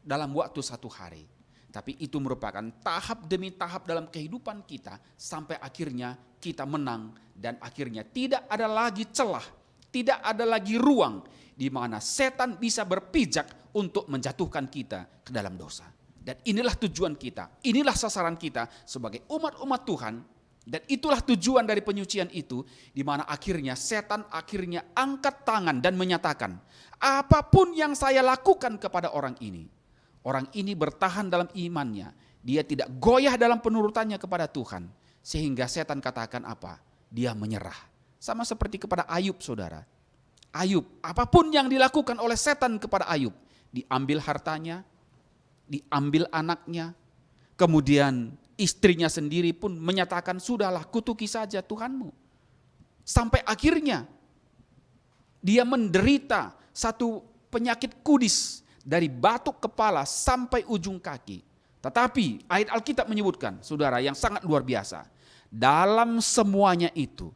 B: dalam waktu satu hari. Tapi itu merupakan tahap demi tahap dalam kehidupan kita sampai akhirnya kita menang dan akhirnya tidak ada lagi celah, tidak ada lagi ruang di mana setan bisa berpijak untuk menjatuhkan kita ke dalam dosa. Dan inilah tujuan kita, inilah sasaran kita sebagai umat-umat Tuhan. Dan itulah tujuan dari penyucian itu, di mana akhirnya setan akhirnya angkat tangan dan menyatakan, apapun yang saya lakukan kepada orang ini bertahan dalam imannya, dia tidak goyah dalam penurutannya kepada Tuhan, sehingga setan katakan apa? Dia menyerah. Sama seperti kepada Ayub, saudara. Ayub, apapun yang dilakukan oleh setan kepada Ayub, diambil hartanya, diambil anaknya, kemudian istrinya sendiri pun menyatakan, sudahlah kutuki saja Tuhanmu. Sampai akhirnya dia menderita satu penyakit kudis dari batuk kepala sampai ujung kaki. Tetapi ayat Alkitab menyebutkan, saudara, yang sangat luar biasa. Dalam semuanya itu,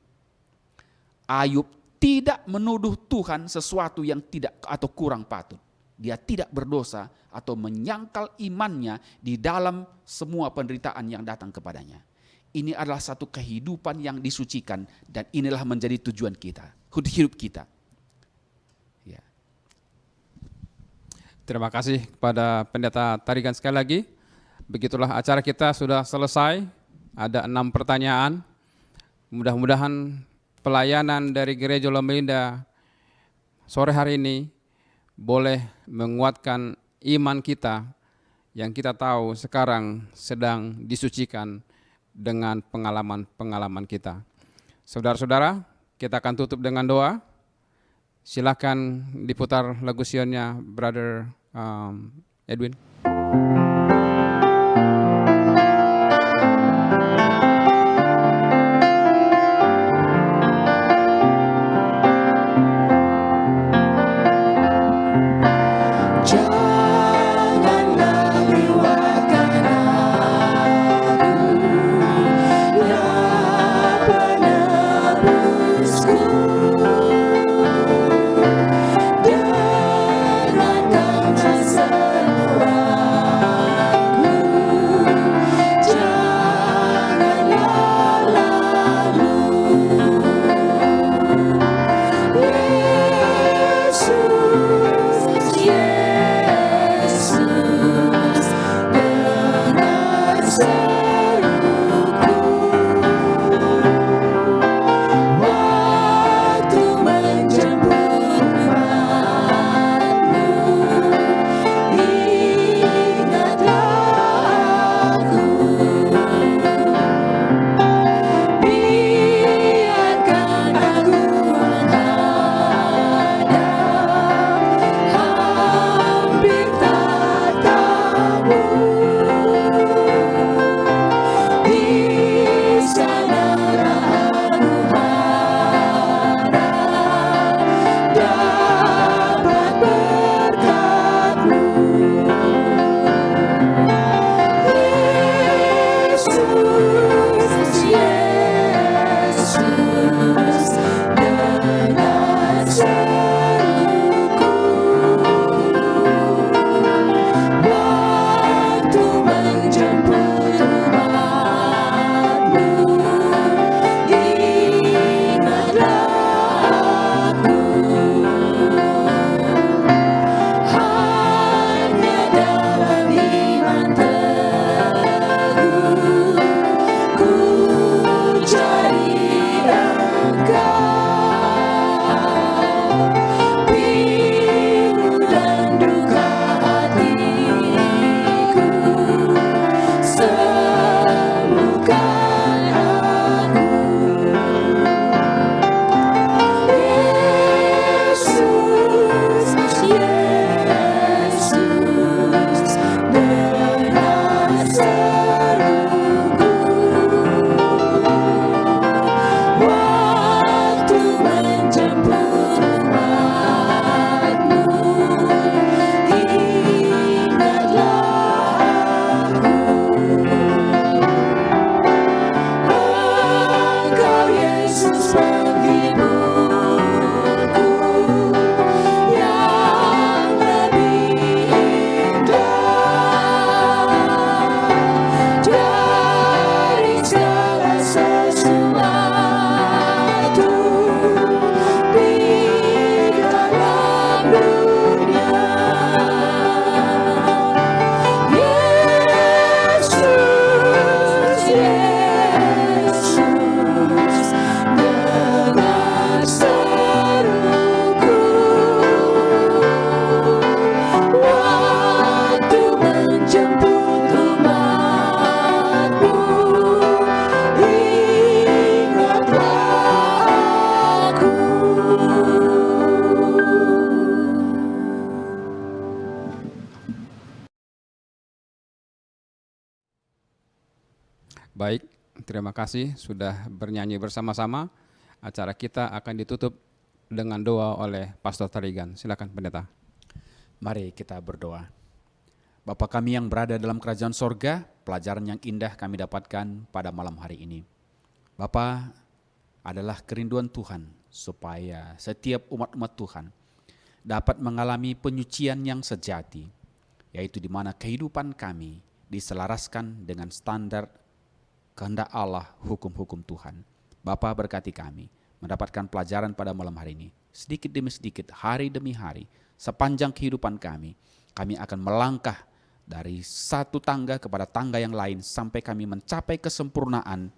B: Ayub tidak menuduh Tuhan sesuatu yang tidak atau kurang patut. Dia tidak berdosa atau menyangkal imannya di dalam semua penderitaan yang datang kepadanya. Ini adalah satu kehidupan yang disucikan dan inilah menjadi tujuan kita, hidup kita. Ya.
A: Terima kasih kepada Pendeta Tarigan sekali lagi. Begitulah acara kita sudah selesai. Ada 6 pertanyaan. Mudah-mudahan pelayanan dari Gereja Loma Linda sore hari ini boleh menguatkan iman kita yang kita tahu sekarang sedang disucikan dengan pengalaman-pengalaman kita. Saudara-saudara, kita akan tutup dengan doa. Silakan diputar lagu sionnya Brother Edwin. Baik, terima kasih sudah bernyanyi bersama-sama. Acara kita akan ditutup dengan doa oleh Pastor Tarigan. Silakan pendeta.
B: Mari kita berdoa. Bapa kami yang berada dalam kerajaan sorga, pelajaran yang indah kami dapatkan pada malam hari ini. Bapa, adalah kerinduan Tuhan supaya setiap umat-umat Tuhan dapat mengalami penyucian yang sejati, yaitu di mana kehidupan kami diselaraskan dengan standar kehendak Allah, hukum-hukum Tuhan. Bapa, berkati kami mendapatkan pelajaran pada malam hari ini. Sedikit demi sedikit, hari demi hari, sepanjang kehidupan kami akan melangkah dari satu tangga kepada tangga yang lain sampai kami mencapai kesempurnaan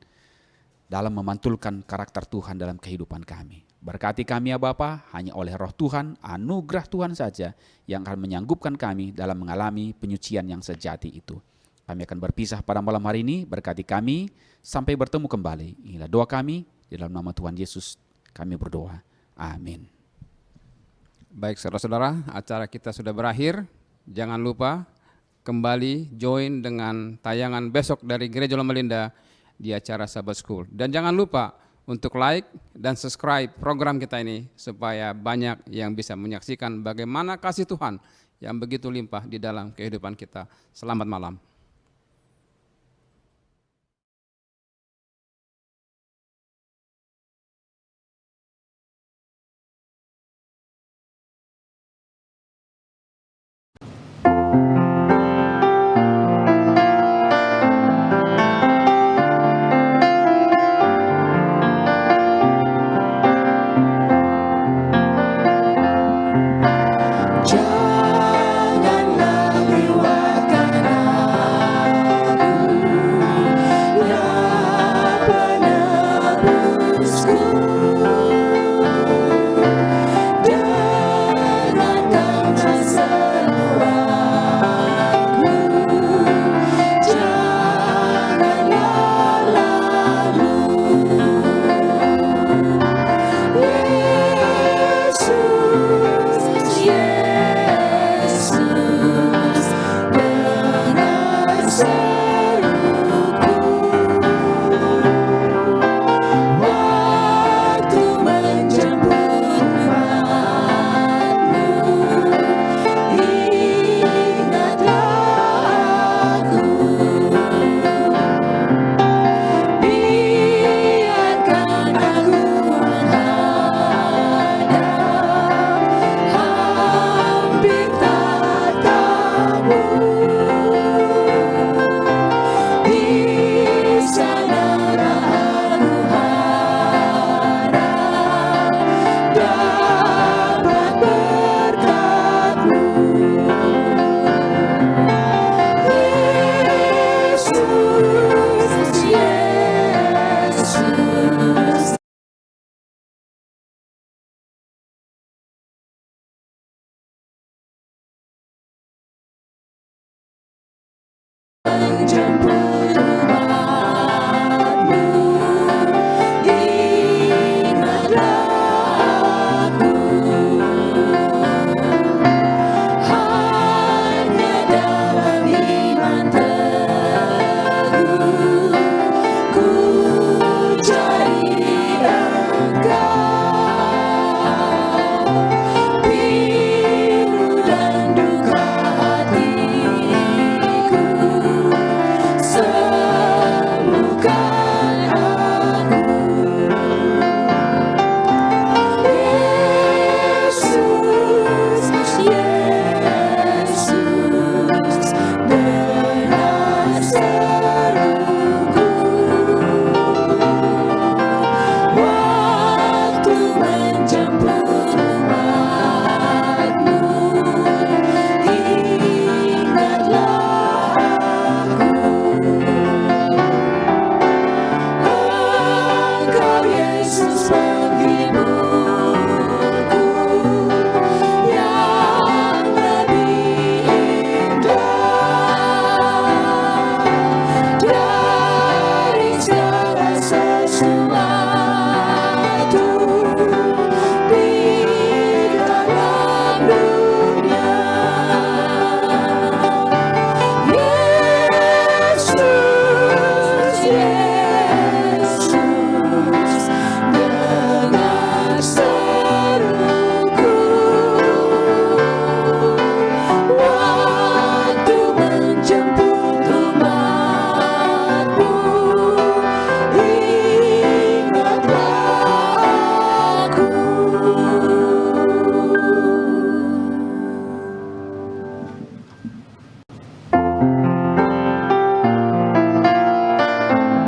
B: dalam memantulkan karakter Tuhan dalam kehidupan kami. Berkati kami ya Bapa, hanya oleh roh Tuhan, anugerah Tuhan saja yang akan menyanggupkan kami dalam mengalami penyucian yang sejati itu. Kami akan berpisah pada malam hari ini, berkati kami sampai bertemu kembali. Inilah doa kami di dalam nama Tuhan Yesus kami berdoa. Amin.
A: Baik saudara-saudara, acara kita sudah berakhir. Jangan lupa kembali join dengan tayangan besok dari Gereja Loma-Linda di acara Sabbath School. Dan jangan lupa untuk like dan subscribe program kita ini supaya banyak yang bisa menyaksikan bagaimana kasih Tuhan yang begitu limpah di dalam kehidupan kita. Selamat malam.